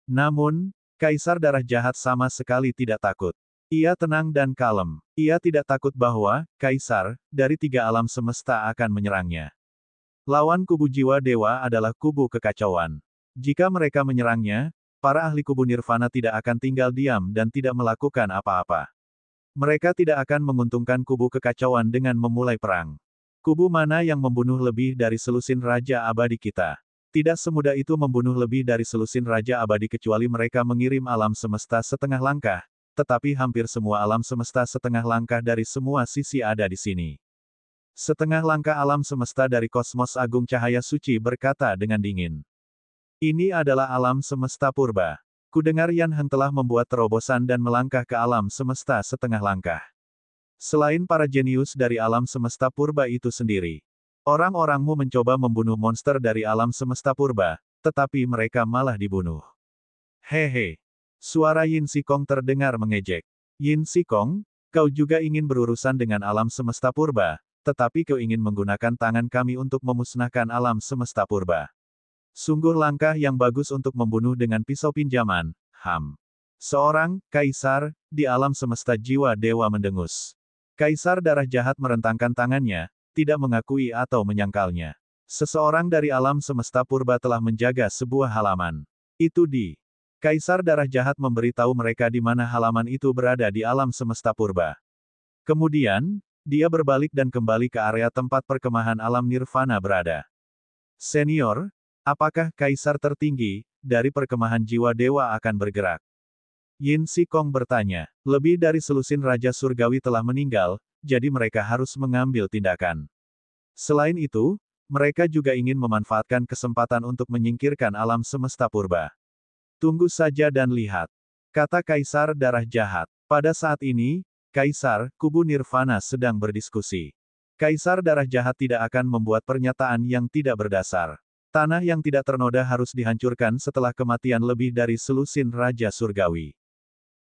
Namun, Kaisar Darah Jahat sama sekali tidak takut. Ia tenang dan kalem. Ia tidak takut bahwa, Kaisar, dari 3 alam semesta akan menyerangnya. Lawan kubu jiwa dewa adalah kubu kekacauan. Jika mereka menyerangnya, para ahli kubu nirvana tidak akan tinggal diam dan tidak melakukan apa-apa. Mereka tidak akan menguntungkan kubu kekacauan dengan memulai perang. Kubu mana yang membunuh lebih dari selusin Raja Abadi kita? Tidak semudah itu membunuh lebih dari selusin Raja Abadi kecuali mereka mengirim alam semesta setengah langkah, tetapi hampir semua alam semesta setengah langkah dari semua sisi ada di sini. Setengah langkah alam semesta dari kosmos agung cahaya suci berkata dengan dingin. Ini adalah alam semesta purba. Kudengar Yan Heng telah membuat terobosan dan melangkah ke alam semesta setengah langkah. Selain para jenius dari alam semesta purba itu sendiri. Orang-orangmu mencoba membunuh monster dari alam semesta purba, tetapi mereka malah dibunuh. Hehe. Suara Yin Sikong terdengar mengejek. Yin Sikong, kau juga ingin berurusan dengan alam semesta purba, tetapi kau ingin menggunakan tangan kami untuk memusnahkan alam semesta purba. Sungguh langkah yang bagus untuk membunuh dengan pisau pinjaman, Seorang, Kaisar, di alam semesta jiwa dewa mendengus. Kaisar Darah Jahat merentangkan tangannya, tidak mengakui atau menyangkalnya. Seseorang dari alam semesta purba telah menjaga sebuah halaman. Itu di. Kaisar Darah Jahat memberitahu mereka di mana halaman itu berada di alam semesta purba. Kemudian, dia berbalik dan kembali ke area tempat perkemahan alam nirvana berada. Senior, apakah Kaisar tertinggi, dari perkemahan jiwa dewa akan bergerak? Yin Sikong bertanya. Lebih dari selusin Raja Surgawi telah meninggal, jadi mereka harus mengambil tindakan. Selain itu, mereka juga ingin memanfaatkan kesempatan untuk menyingkirkan alam semesta purba. Tunggu saja dan lihat, kata Kaisar Darah Jahat. Pada saat ini, Kaisar, kubu nirvana sedang berdiskusi. Kaisar Darah Jahat tidak akan membuat pernyataan yang tidak berdasar. Tanah yang tidak ternoda harus dihancurkan setelah kematian lebih dari selusin Raja Surgawi.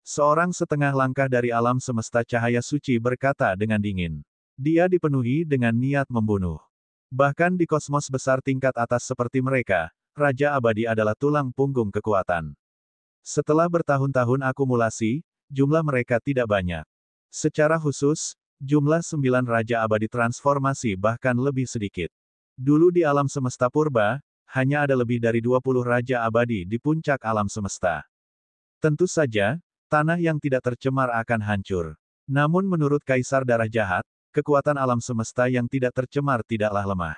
Seorang setengah langkah dari alam semesta cahaya suci berkata dengan dingin. Dia dipenuhi dengan niat membunuh. Bahkan di kosmos besar tingkat atas seperti mereka, Raja Abadi adalah tulang punggung kekuatan. Setelah bertahun-tahun akumulasi, jumlah mereka tidak banyak. Secara khusus, jumlah 9 Raja Abadi transformasi bahkan lebih sedikit. Dulu di alam semesta purba, hanya ada lebih dari 20 Raja Abadi di puncak alam semesta. Tentu saja, tanah yang tidak tercemar akan hancur. Namun menurut Kaisar Darah Jahat, kekuatan alam semesta yang tidak tercemar tidaklah lemah.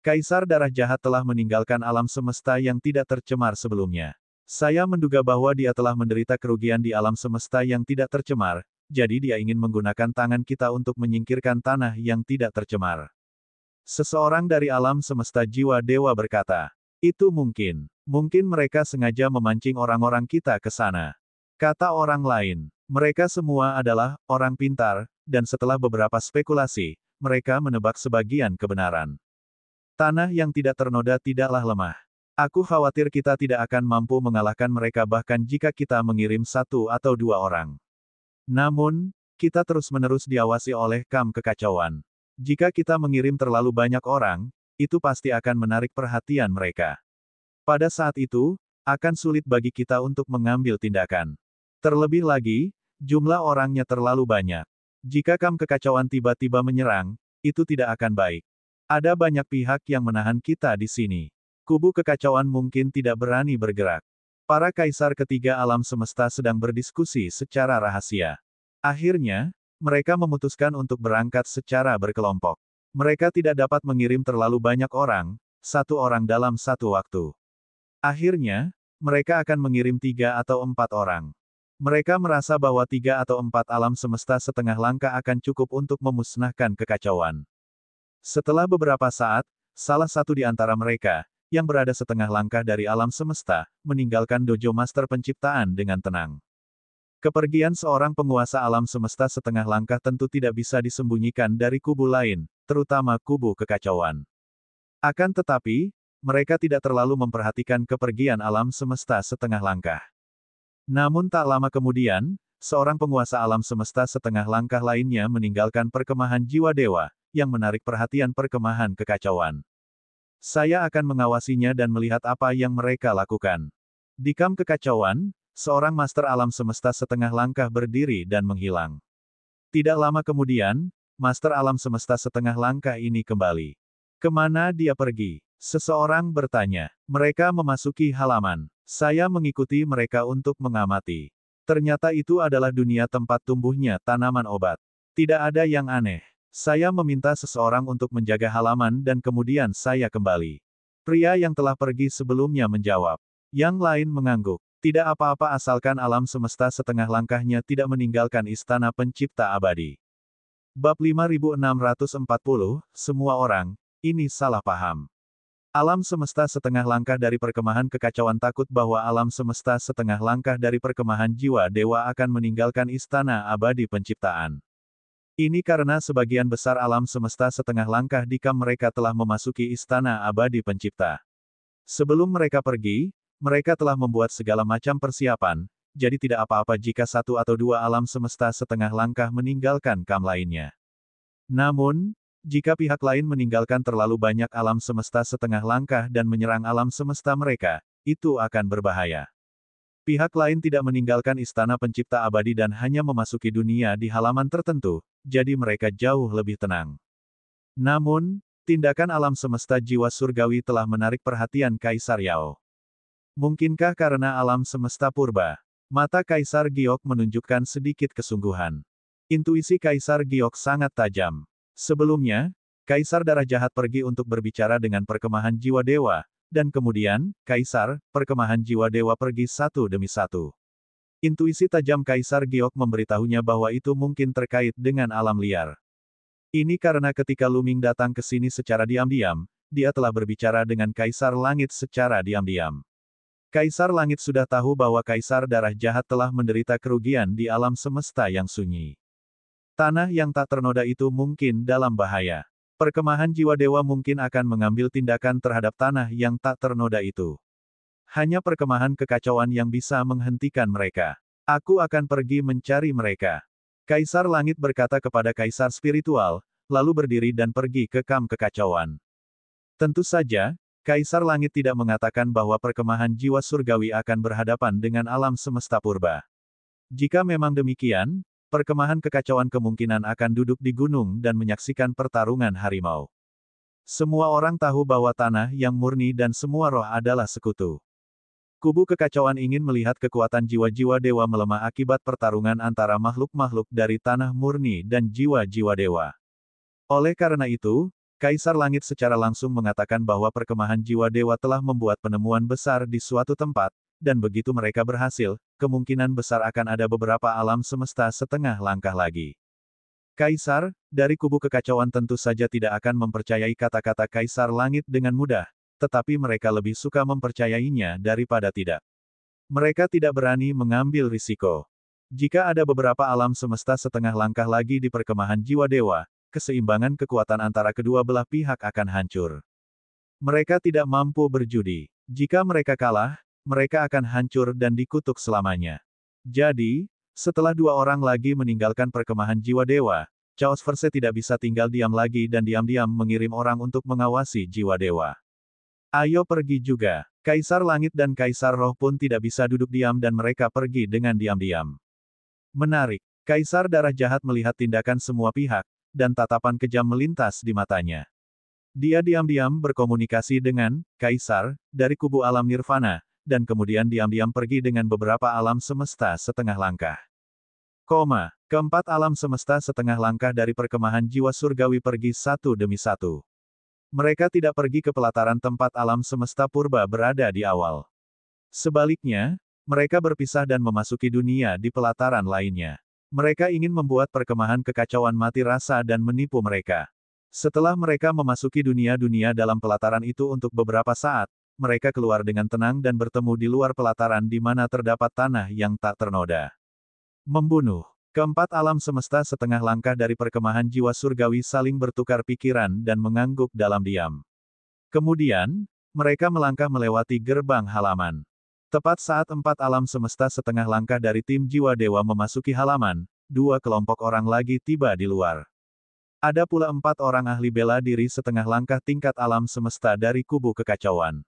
Kaisar Darah Jahat telah meninggalkan alam semesta yang tidak tercemar sebelumnya. Saya menduga bahwa dia telah menderita kerugian di alam semesta yang tidak tercemar, jadi dia ingin menggunakan tangan kita untuk menyingkirkan tanah yang tidak tercemar. Seseorang dari alam semesta jiwa dewa berkata, itu mungkin. Mungkin mereka sengaja memancing orang-orang kita ke sana. Kata orang lain, mereka semua adalah orang pintar, dan setelah beberapa spekulasi, mereka menebak sebagian kebenaran. Tanah yang tidak ternoda tidaklah lemah. Aku khawatir kita tidak akan mampu mengalahkan mereka bahkan jika kita mengirim 1 atau 2 orang. Namun, kita terus-menerus diawasi oleh kam kekacauan. Jika kita mengirim terlalu banyak orang, itu pasti akan menarik perhatian mereka. Pada saat itu, akan sulit bagi kita untuk mengambil tindakan. Terlebih lagi, jumlah orangnya terlalu banyak. Jika kam kekacauan tiba-tiba menyerang, itu tidak akan baik. Ada banyak pihak yang menahan kita di sini. Kubu kekacauan mungkin tidak berani bergerak. Para kaisar ketiga alam semesta sedang berdiskusi secara rahasia. Akhirnya, mereka memutuskan untuk berangkat secara berkelompok. Mereka tidak dapat mengirim terlalu banyak orang, 1 orang dalam 1 waktu. Akhirnya, mereka akan mengirim 3 atau 4 orang. Mereka merasa bahwa 3 atau 4 alam semesta setengah langkah akan cukup untuk memusnahkan kekacauan. Setelah beberapa saat, salah satu di antara mereka, yang berada setengah langkah dari alam semesta, meninggalkan dojo master penciptaan dengan tenang. Kepergian seorang penguasa alam semesta setengah langkah tentu tidak bisa disembunyikan dari kubu lain, terutama kubu kekacauan. Akan tetapi, mereka tidak terlalu memperhatikan kepergian alam semesta setengah langkah. Namun tak lama kemudian, seorang penguasa alam semesta setengah langkah lainnya meninggalkan perkemahan jiwa dewa, yang menarik perhatian perkemahan kekacauan. Saya akan mengawasinya dan melihat apa yang mereka lakukan. Di kamp kekacauan, seorang master alam semesta setengah langkah berdiri dan menghilang. Tidak lama kemudian, master alam semesta setengah langkah ini kembali. Kemana dia pergi? Seseorang bertanya. Mereka memasuki halaman. Saya mengikuti mereka untuk mengamati. Ternyata itu adalah dunia tempat tumbuhnya tanaman obat. Tidak ada yang aneh. Saya meminta seseorang untuk menjaga halaman dan kemudian saya kembali. Pria yang telah pergi sebelumnya menjawab. Yang lain mengangguk. Tidak apa-apa asalkan alam semesta setengah langkahnya tidak meninggalkan istana pencipta abadi. Bab 5640, semua orang, ini salah paham. Alam semesta setengah langkah dari perkemahan kekacauan takut bahwa alam semesta setengah langkah dari perkemahan jiwa dewa akan meninggalkan istana abadi penciptaan. Ini karena sebagian besar alam semesta setengah langkah di kamp mereka telah memasuki istana abadi pencipta. Sebelum mereka pergi, mereka telah membuat segala macam persiapan, jadi tidak apa-apa jika satu atau dua alam semesta setengah langkah meninggalkan kamp lainnya. Namun, jika pihak lain meninggalkan terlalu banyak alam semesta setengah langkah dan menyerang alam semesta mereka, itu akan berbahaya. Pihak lain tidak meninggalkan istana pencipta abadi dan hanya memasuki dunia di halaman tertentu, jadi mereka jauh lebih tenang. Namun, tindakan alam semesta jiwa surgawi telah menarik perhatian Kaisar Yao. Mungkinkah karena alam semesta purba? Mata Kaisar Giok menunjukkan sedikit kesungguhan. Intuisi Kaisar Giok sangat tajam. Sebelumnya, Kaisar Darah Jahat pergi untuk berbicara dengan perkemahan jiwa dewa, dan kemudian, Kaisar, perkemahan jiwa dewa pergi satu demi satu. Intuisi tajam Kaisar Giok memberitahunya bahwa itu mungkin terkait dengan alam liar. Ini karena ketika Luming datang ke sini secara diam-diam, dia telah berbicara dengan Kaisar Langit secara diam-diam. Kaisar Langit sudah tahu bahwa Kaisar Darah Jahat telah menderita kerugian di alam semesta yang sunyi. Tanah yang tak ternoda itu mungkin dalam bahaya. Perkemahan jiwa dewa mungkin akan mengambil tindakan terhadap tanah yang tak ternoda itu. Hanya perkemahan kekacauan yang bisa menghentikan mereka. Aku akan pergi mencari mereka. Kaisar Langit berkata kepada Kaisar Spiritual, lalu berdiri dan pergi ke kamp kekacauan. Tentu saja, Kaisar Langit tidak mengatakan bahwa perkemahan jiwa surgawi akan berhadapan dengan alam semesta purba. Jika memang demikian, perkemahan kekacauan kemungkinan akan duduk di gunung dan menyaksikan pertarungan harimau. Semua orang tahu bahwa tanah yang murni dan semua roh adalah sekutu. Kubu kekacauan ingin melihat kekuatan jiwa-jiwa dewa melemah akibat pertarungan antara makhluk-makhluk dari tanah murni dan jiwa-jiwa dewa. Oleh karena itu, Kaisar Langit secara langsung mengatakan bahwa perkemahan jiwa dewa telah membuat penemuan besar di suatu tempat, dan begitu mereka berhasil, kemungkinan besar akan ada beberapa alam semesta setengah langkah lagi. Kaisar, dari kubu kekacauan tentu saja tidak akan mempercayai kata-kata Kaisar Langit dengan mudah, tetapi mereka lebih suka mempercayainya daripada tidak. Mereka tidak berani mengambil risiko. Jika ada beberapa alam semesta setengah langkah lagi di perkemahan jiwa dewa, keseimbangan kekuatan antara kedua belah pihak akan hancur. Mereka tidak mampu berjudi. Jika mereka kalah, mereka akan hancur dan dikutuk selamanya. Jadi, setelah dua orang lagi meninggalkan perkemahan jiwa dewa, Chaos Verse tidak bisa tinggal diam lagi dan diam-diam mengirim orang untuk mengawasi jiwa dewa. Ayo pergi juga. Kaisar Langit dan Kaisar Roh pun tidak bisa duduk diam dan mereka pergi dengan diam-diam. Menarik. Kaisar Darah Jahat melihat tindakan semua pihak, dan tatapan kejam melintas di matanya. Dia diam-diam berkomunikasi dengan Kaisar dari kubu alam Nirvana, dan kemudian diam-diam pergi dengan beberapa alam semesta setengah langkah. Keempat alam semesta setengah langkah dari perkemahan jiwa surgawi pergi satu demi satu. Mereka tidak pergi ke pelataran tempat alam semesta purba berada di awal. Sebaliknya, mereka berpisah dan memasuki dunia di pelataran lainnya. Mereka ingin membuat perkemahan kekacauan mati rasa dan menipu mereka. Setelah mereka memasuki dunia-dunia dalam pelataran itu untuk beberapa saat, mereka keluar dengan tenang dan bertemu di luar pelataran di mana terdapat tanah yang tak ternoda. Membunuh. Keempat alam semesta setengah langkah dari perkemahan jiwa surgawi saling bertukar pikiran dan mengangguk dalam diam. Kemudian, mereka melangkah melewati gerbang halaman. Tepat saat 4 alam semesta setengah langkah dari tim jiwa dewa memasuki halaman, 2 kelompok orang lagi tiba di luar. Ada pula 4 orang ahli bela diri setengah langkah tingkat alam semesta dari kubu kekacauan.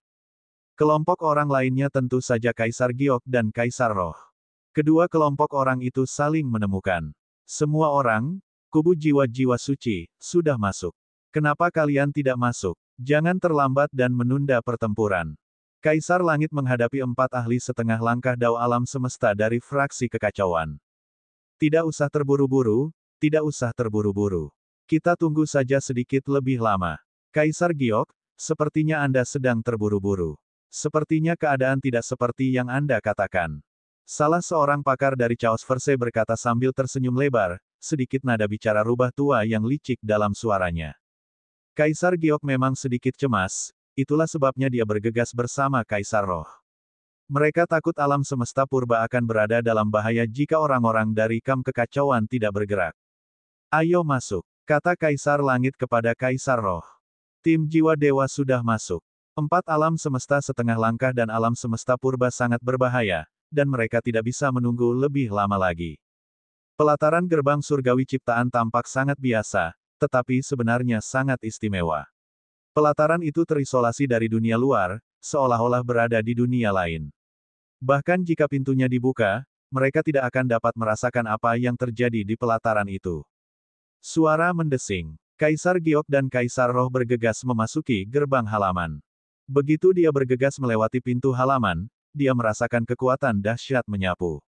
Kelompok orang lainnya tentu saja Kaisar Giok dan Kaisar Roh. Kedua kelompok orang itu saling menemukan. Semua orang, kubu jiwa-jiwa suci, sudah masuk. Kenapa kalian tidak masuk? Jangan terlambat dan menunda pertempuran. Kaisar Langit menghadapi 4 ahli setengah langkah dao alam semesta dari fraksi kekacauan. Tidak usah terburu-buru, tidak usah terburu-buru. Kita tunggu saja sedikit lebih lama. Kaisar Giok, sepertinya Anda sedang terburu-buru. Sepertinya keadaan tidak seperti yang Anda katakan. Salah seorang pakar dari Chaos Verse berkata sambil tersenyum lebar, sedikit nada bicara rubah tua yang licik dalam suaranya. Kaisar Giok memang sedikit cemas, itulah sebabnya dia bergegas bersama Kaisar Roh. Mereka takut alam semesta purba akan berada dalam bahaya jika orang-orang dari Kam Kekacauan tidak bergerak. Ayo masuk, kata Kaisar Langit kepada Kaisar Roh. Tim jiwa dewa sudah masuk. 4 alam semesta setengah langkah dan alam semesta purba sangat berbahaya, dan mereka tidak bisa menunggu lebih lama lagi. Pelataran gerbang surgawi ciptaan tampak sangat biasa, tetapi sebenarnya sangat istimewa. Pelataran itu terisolasi dari dunia luar, seolah-olah berada di dunia lain. Bahkan jika pintunya dibuka, mereka tidak akan dapat merasakan apa yang terjadi di pelataran itu. Suara mendesing. Kaisar Giok dan Kaisar Roh bergegas memasuki gerbang halaman. Begitu dia bergegas melewati pintu halaman, dia merasakan kekuatan dahsyat menyapu.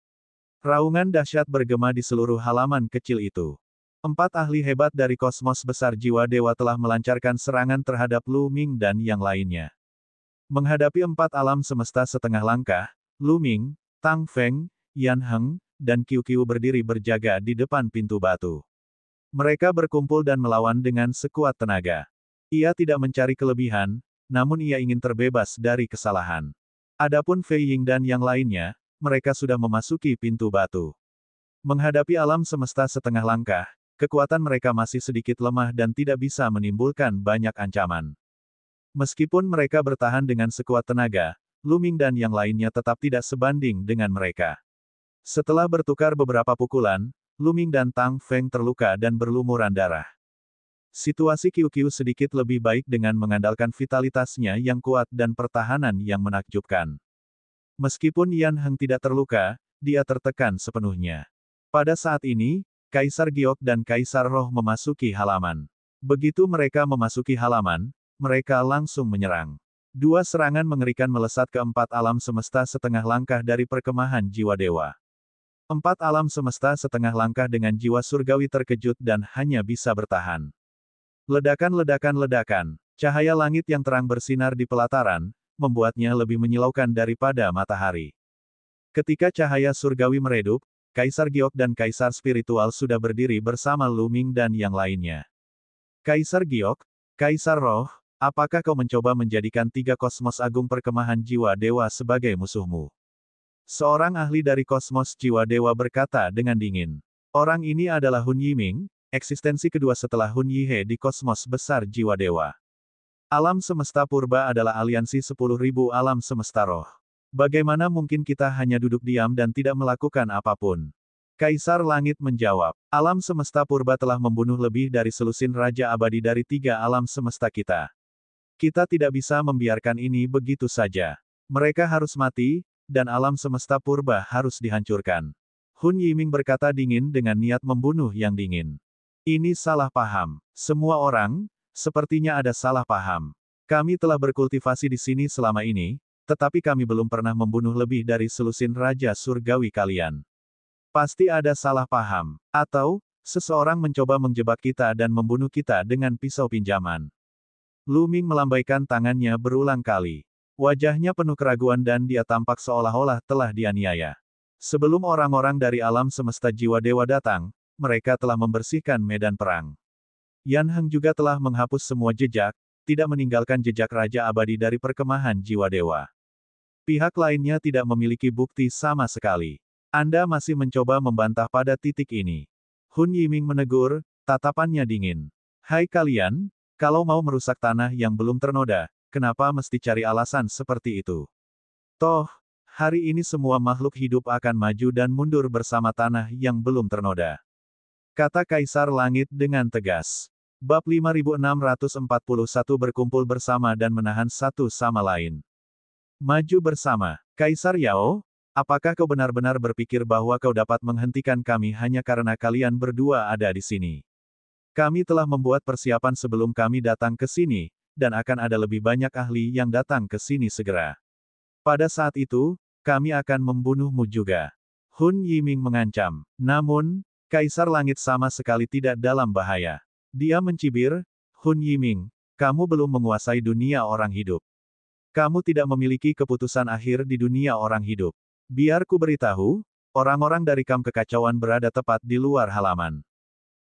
Raungan dahsyat bergema di seluruh halaman kecil itu. 4 ahli hebat dari kosmos besar jiwa dewa telah melancarkan serangan terhadap Lu Ming dan yang lainnya. Menghadapi 4 alam semesta setengah langkah, Lu Ming, Tang Feng, Yan Heng, dan Qiu Qiu berdiri berjaga di depan pintu batu. Mereka berkumpul dan melawan dengan sekuat tenaga. Ia tidak mencari kelebihan, namun ia ingin terbebas dari kesalahan. Adapun Fei Ying dan yang lainnya, mereka sudah memasuki pintu batu. Menghadapi alam semesta setengah langkah, kekuatan mereka masih sedikit lemah dan tidak bisa menimbulkan banyak ancaman. Meskipun mereka bertahan dengan sekuat tenaga, Lu Ming dan yang lainnya tetap tidak sebanding dengan mereka. Setelah bertukar beberapa pukulan, Lu Ming dan Tang Feng terluka dan berlumuran darah. Situasi Qiu Qiu sedikit lebih baik dengan mengandalkan vitalitasnya yang kuat dan pertahanan yang menakjubkan. Meskipun Yan Heng tidak terluka, dia tertekan sepenuhnya. Pada saat ini, Kaisar Giok dan Kaisar Roh memasuki halaman. Begitu mereka memasuki halaman, mereka langsung menyerang. 2 serangan mengerikan melesat ke 4 alam semesta setengah langkah dari perkemahan jiwa dewa. 4 alam semesta setengah langkah dengan jiwa surgawi terkejut dan hanya bisa bertahan. Ledakan-ledakan-ledakan, cahaya langit yang terang bersinar di pelataran, membuatnya lebih menyilaukan daripada matahari. Ketika cahaya surgawi meredup, Kaisar Giok dan Kaisar Spiritual sudah berdiri bersama Lu Ming dan yang lainnya. Kaisar Giok, Kaisar Roh, apakah kau mencoba menjadikan 3 kosmos agung perkemahan jiwa dewa sebagai musuhmu? Seorang ahli dari kosmos jiwa dewa berkata dengan dingin. Orang ini adalah Hun Yiming, eksistensi kedua setelah Hun Yihe di kosmos besar jiwa dewa. Alam semesta purba adalah aliansi 10.000 alam semesta roh. Bagaimana mungkin kita hanya duduk diam dan tidak melakukan apapun? Kaisar Langit menjawab, alam semesta purba telah membunuh lebih dari selusin raja abadi dari 3 alam semesta kita. Kita tidak bisa membiarkan ini begitu saja. Mereka harus mati, dan alam semesta purba harus dihancurkan. Hun Yiming berkata dingin dengan niat membunuh yang dingin. Ini salah paham. Semua orang, sepertinya ada salah paham. Kami telah berkultivasi di sini selama ini, tetapi kami belum pernah membunuh lebih dari selusin raja surgawi kalian. Pasti ada salah paham. Atau, seseorang mencoba menjebak kita dan membunuh kita dengan pisau pinjaman. Lu Ming melambaikan tangannya berulang kali. Wajahnya penuh keraguan dan dia tampak seolah-olah telah dianiaya. Sebelum orang-orang dari alam semesta jiwa dewa datang, mereka telah membersihkan medan perang. Yan Heng juga telah menghapus semua jejak, tidak meninggalkan jejak raja abadi dari perkemahan jiwa dewa. Pihak lainnya tidak memiliki bukti sama sekali. Anda masih mencoba membantah pada titik ini. Hun Yiming menegur, tatapannya dingin. Hai kalian, kalau mau merusak tanah yang belum ternoda, kenapa mesti cari alasan seperti itu? Toh, Hari ini semua makhluk hidup akan maju dan mundur bersama tanah yang belum ternoda. Kata Kaisar Langit dengan tegas. Bab 5641 berkumpul bersama dan menahan satu sama lain. Maju bersama. Kaisar Yao, apakah kau benar-benar berpikir bahwa kau dapat menghentikan kami hanya karena kalian berdua ada di sini? Kami telah membuat persiapan sebelum kami datang ke sini, dan akan ada lebih banyak ahli yang datang ke sini segera. Pada saat itu, kami akan membunuhmu juga. Hun Yiming mengancam. Namun, Kaisar Langit sama sekali tidak dalam bahaya. Dia mencibir, Hun Yiming, kamu belum menguasai dunia orang hidup. Kamu tidak memiliki keputusan akhir di dunia orang hidup. Biar ku beritahu, orang-orang dari Kam Kekacauan berada tepat di luar halaman.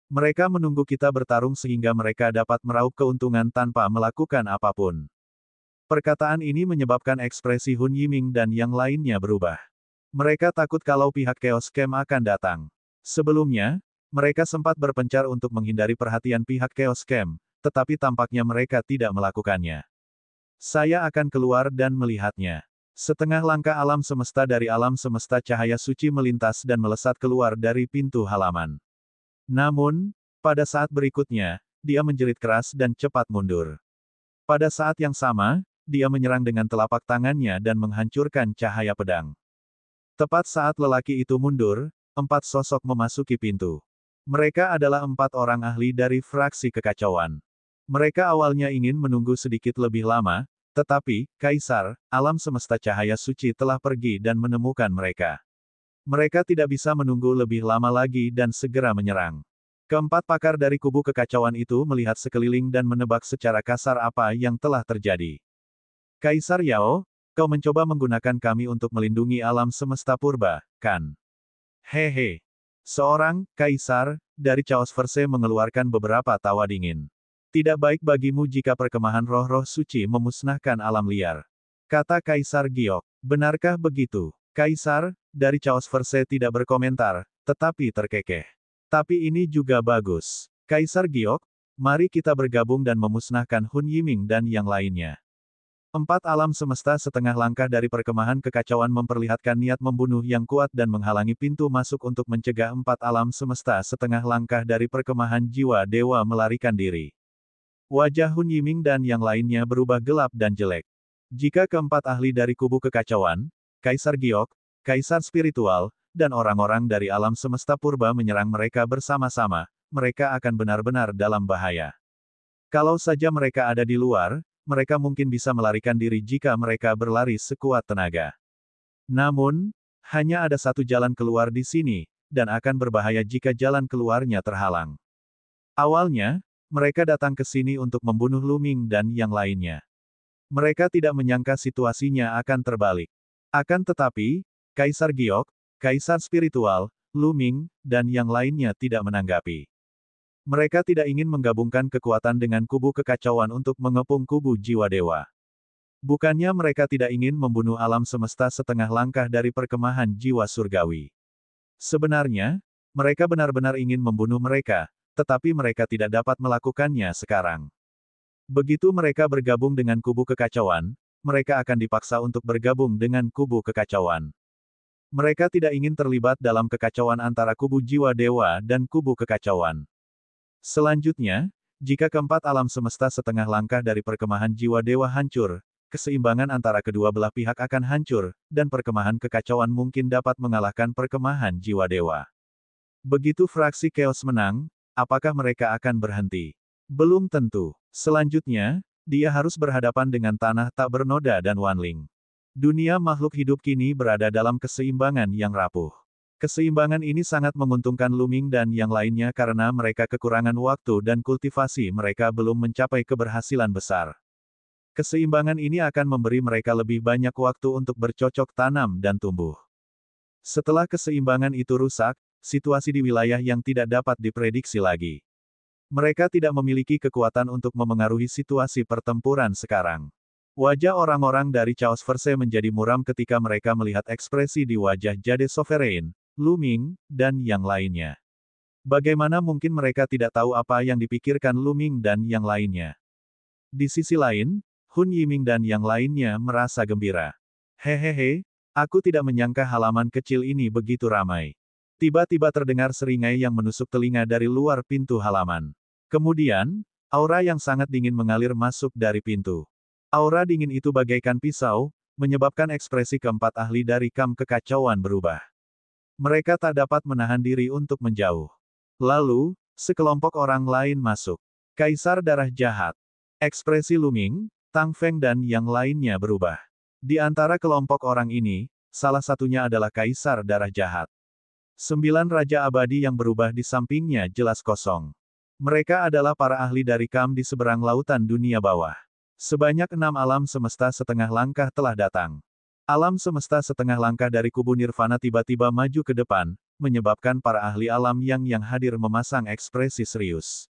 Mereka menunggu kita bertarung sehingga mereka dapat meraup keuntungan tanpa melakukan apapun. Perkataan ini menyebabkan ekspresi Hun Yiming dan yang lainnya berubah. Mereka takut kalau pihak Chaos Camp akan datang. Sebelumnya, mereka sempat berpencar untuk menghindari perhatian pihak Chaos Camp, tetapi tampaknya mereka tidak melakukannya. Saya akan keluar dan melihatnya. Setengah langkah alam semesta dari alam semesta cahaya suci melintas dan melesat keluar dari pintu halaman. Namun, pada saat berikutnya, dia menjerit keras dan cepat mundur. Pada saat yang sama, dia menyerang dengan telapak tangannya dan menghancurkan cahaya pedang. Tepat saat lelaki itu mundur, 4 sosok memasuki pintu. Mereka adalah 4 orang ahli dari fraksi kekacauan. Mereka awalnya ingin menunggu sedikit lebih lama, tetapi, Kaisar, alam semesta cahaya suci telah pergi dan menemukan mereka. Mereka tidak bisa menunggu lebih lama lagi dan segera menyerang. Keempat pakar dari kubu kekacauan itu melihat sekeliling dan menebak secara kasar apa yang telah terjadi. Kaisar Yao, kau mencoba menggunakan kami untuk melindungi alam semesta purba, kan? Hehe. Seorang Kaisar dari Chaos Verse mengeluarkan beberapa tawa dingin. Tidak baik bagimu jika perkemahan roh-roh suci memusnahkan alam liar. Kata Kaisar Giok. Benarkah begitu? Kaisar dari Chaos Verse tidak berkomentar, tetapi terkekeh. Tapi ini juga bagus. Kaisar Giok, mari kita bergabung dan memusnahkan Hun Yiming dan yang lainnya. 4 alam semesta setengah langkah dari perkemahan kekacauan memperlihatkan niat membunuh yang kuat dan menghalangi pintu masuk untuk mencegah 4 alam semesta setengah langkah dari perkemahan jiwa dewa melarikan diri. Wajah Hun Yiming dan yang lainnya berubah gelap dan jelek. Jika keempat ahli dari kubu kekacauan, Kaisar Giok, Kaisar Spiritual, dan orang-orang dari alam semesta purba menyerang mereka bersama-sama, mereka akan benar-benar dalam bahaya. Kalau saja mereka ada di luar, mereka mungkin bisa melarikan diri jika mereka berlari sekuat tenaga. Namun, hanya ada satu jalan keluar di sini, dan akan berbahaya jika jalan keluarnya terhalang. Awalnya, mereka datang ke sini untuk membunuh Luming dan yang lainnya. Mereka tidak menyangka situasinya akan terbalik. Akan tetapi, Kaisar Giok, Kaisar Spiritual, Luming, dan yang lainnya tidak menanggapi. Mereka tidak ingin menggabungkan kekuatan dengan kubu kekacauan untuk mengepung kubu jiwa dewa. Bukannya mereka tidak ingin membunuh alam semesta setengah langkah dari perkemahan jiwa surgawi. Sebenarnya, mereka benar-benar ingin membunuh mereka, tetapi mereka tidak dapat melakukannya sekarang. Begitu mereka bergabung dengan kubu kekacauan, mereka akan dipaksa untuk bergabung dengan kubu kekacauan. Mereka tidak ingin terlibat dalam kekacauan antara kubu jiwa dewa dan kubu kekacauan. Selanjutnya, jika keempat alam semesta setengah langkah dari perkemahan jiwa dewa hancur, keseimbangan antara kedua belah pihak akan hancur, dan perkemahan kekacauan mungkin dapat mengalahkan perkemahan jiwa dewa. Begitu fraksi Chaos menang, apakah mereka akan berhenti? Belum tentu. Selanjutnya, dia harus berhadapan dengan tanah tak bernoda dan Wanling. Dunia makhluk hidup kini berada dalam keseimbangan yang rapuh. Keseimbangan ini sangat menguntungkan Luming dan yang lainnya karena mereka kekurangan waktu dan kultivasi mereka belum mencapai keberhasilan besar. Keseimbangan ini akan memberi mereka lebih banyak waktu untuk bercocok tanam dan tumbuh. Setelah keseimbangan itu rusak, situasi di wilayah yang tidak dapat diprediksi lagi. Mereka tidak memiliki kekuatan untuk memengaruhi situasi pertempuran sekarang. Wajah orang-orang dari Chaos Verse menjadi muram ketika mereka melihat ekspresi di wajah Jade Sovereign, Luming, dan yang lainnya. Bagaimana mungkin mereka tidak tahu apa yang dipikirkan Luming dan yang lainnya? Di sisi lain, Hun Yiming dan yang lainnya merasa gembira. Hehehe, Aku tidak menyangka halaman kecil ini begitu ramai. Tiba-tiba terdengar seringai yang menusuk telinga dari luar pintu halaman. Kemudian, aura yang sangat dingin mengalir masuk dari pintu. Aura dingin itu bagaikan pisau, menyebabkan ekspresi keempat ahli dari kam kekacauan berubah. Mereka tak dapat menahan diri untuk menjauh. Lalu, sekelompok orang lain masuk. Kaisar darah jahat. Ekspresi Lu Ming, Tang Feng dan yang lainnya berubah. Di antara kelompok orang ini, salah satunya adalah Kaisar darah jahat. 9 Raja Abadi yang berubah di sampingnya jelas kosong. Mereka adalah para ahli dari kam di seberang lautan dunia bawah. Sebanyak 6 alam semesta setengah langkah telah datang. Alam semesta setengah langkah dari kubu Nirvana tiba-tiba maju ke depan, menyebabkan para ahli alam yang hadir memasang ekspresi serius.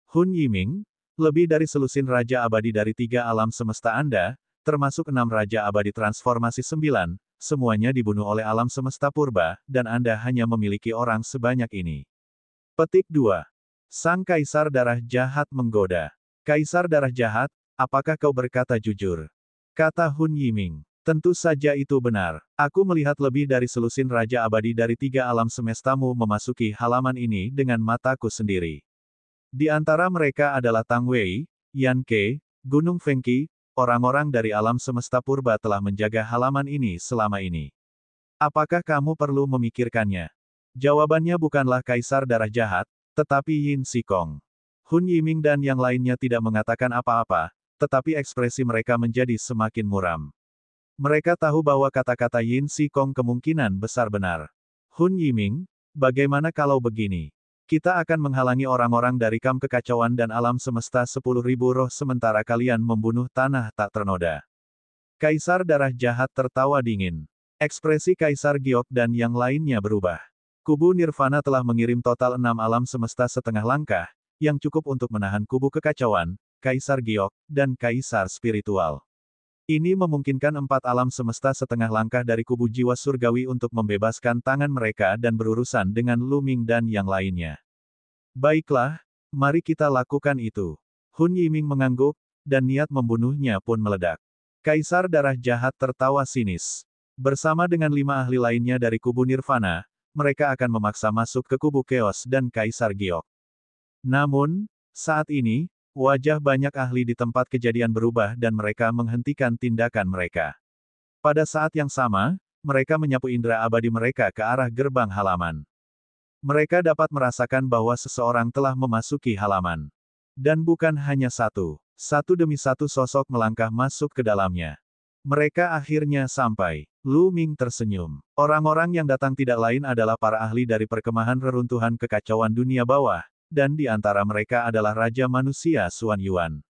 Hun Yiming, lebih dari selusin Raja Abadi dari 3 alam semesta Anda, termasuk 6 Raja Abadi Transformasi 9, semuanya dibunuh oleh alam semesta purba, dan Anda hanya memiliki orang sebanyak ini. Petik 2. Sang Kaisar Darah Jahat menggoda. Kaisar Darah Jahat, apakah kau berkata jujur? Kata Hun Yiming. Tentu saja itu benar. Aku melihat lebih dari selusin Raja Abadi dari 3 alam semestamu memasuki halaman ini dengan mataku sendiri. Di antara mereka adalah Tang Wei, Yan Ke, Gunung Fengqi, orang-orang dari alam semesta purba telah menjaga halaman ini selama ini. Apakah kamu perlu memikirkannya? Jawabannya bukanlah Kaisar Darah Jahat, tetapi Yin Xikong. Hun Yiming dan yang lainnya tidak mengatakan apa-apa, tetapi ekspresi mereka menjadi semakin muram. Mereka tahu bahwa kata-kata Yin Xikong kemungkinan besar benar. Hun Yiming, bagaimana kalau begini? Kita akan menghalangi orang-orang dari kam kekacauan dan alam semesta 10.000 roh sementara kalian membunuh tanah tak ternoda. Kaisar Darah Jahat tertawa dingin. Ekspresi Kaisar Giok dan yang lainnya berubah. Kubu Nirvana telah mengirim total 6 alam semesta setengah langkah, yang cukup untuk menahan kubu kekacauan, Kaisar Giok, dan Kaisar Spiritual. Ini memungkinkan 4 alam semesta setengah langkah dari kubu jiwa surgawi untuk membebaskan tangan mereka dan berurusan dengan Lu Ming dan yang lainnya. Baiklah, mari kita lakukan itu. Hun Yiming mengangguk, dan niat membunuhnya pun meledak. Kaisar Darah Jahat tertawa sinis. Bersama dengan 5 ahli lainnya dari kubu Nirvana, mereka akan memaksa masuk ke kubu Chaos dan Kaisar Giok. Namun, saat ini, wajah banyak ahli di tempat kejadian berubah dan mereka menghentikan tindakan mereka. Pada saat yang sama, mereka menyapu indera abadi mereka ke arah gerbang halaman. Mereka dapat merasakan bahwa seseorang telah memasuki halaman. Dan bukan hanya satu. Satu demi satu sosok melangkah masuk ke dalamnya. Mereka akhirnya sampai. Lu Ming tersenyum. Orang-orang yang datang tidak lain adalah para ahli dari perkemahan reruntuhan kekacauan dunia bawah, dan di antara mereka adalah Raja Manusia Xuan Yuan.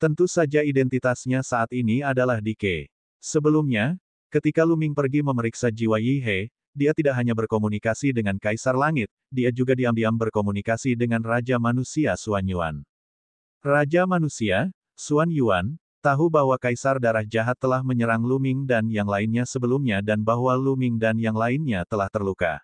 Tentu saja identitasnya saat ini adalah Dike. Sebelumnya, ketika Lu Ming pergi memeriksa jiwa Yi He, dia tidak hanya berkomunikasi dengan Kaisar Langit, dia juga diam-diam berkomunikasi dengan Raja Manusia Xuan Yuan. Raja Manusia, Xuan Yuan, tahu bahwa Kaisar Darah Jahat telah menyerang Lu Ming dan yang lainnya sebelumnya dan bahwa Lu Ming dan yang lainnya telah terluka.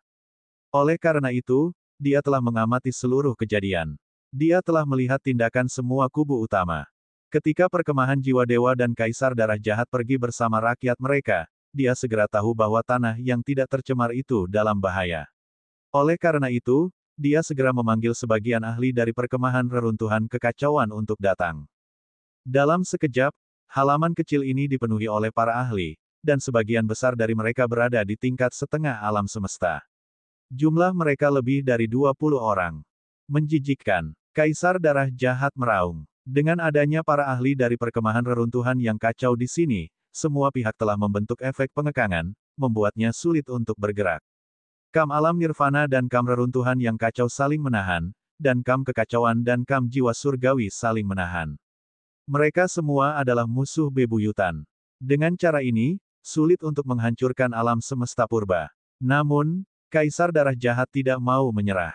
Oleh karena itu, dia telah mengamati seluruh kejadian. Dia telah melihat tindakan semua kubu utama. Ketika perkemahan jiwa dewa dan Kaisar Darah Jahat pergi bersama rakyat mereka, dia segera tahu bahwa tanah yang tidak tercemar itu dalam bahaya. Oleh karena itu, dia segera memanggil sebagian ahli dari perkemahan reruntuhan kekacauan untuk datang. Dalam sekejap, halaman kecil ini dipenuhi oleh para ahli, dan sebagian besar dari mereka berada di tingkat setengah alam semesta. Jumlah mereka lebih dari 20 orang. Menjijikkan. Kaisar Darah Jahat meraung. Dengan adanya para ahli dari perkemahan reruntuhan yang kacau di sini, semua pihak telah membentuk efek pengekangan, membuatnya sulit untuk bergerak. Kam alam nirvana dan kam reruntuhan yang kacau saling menahan, dan kam kekacauan dan kam jiwa surgawi saling menahan. Mereka semua adalah musuh bebuyutan. Dengan cara ini, sulit untuk menghancurkan alam semesta purba. Namun, Kaisar Darah Jahat tidak mau menyerah.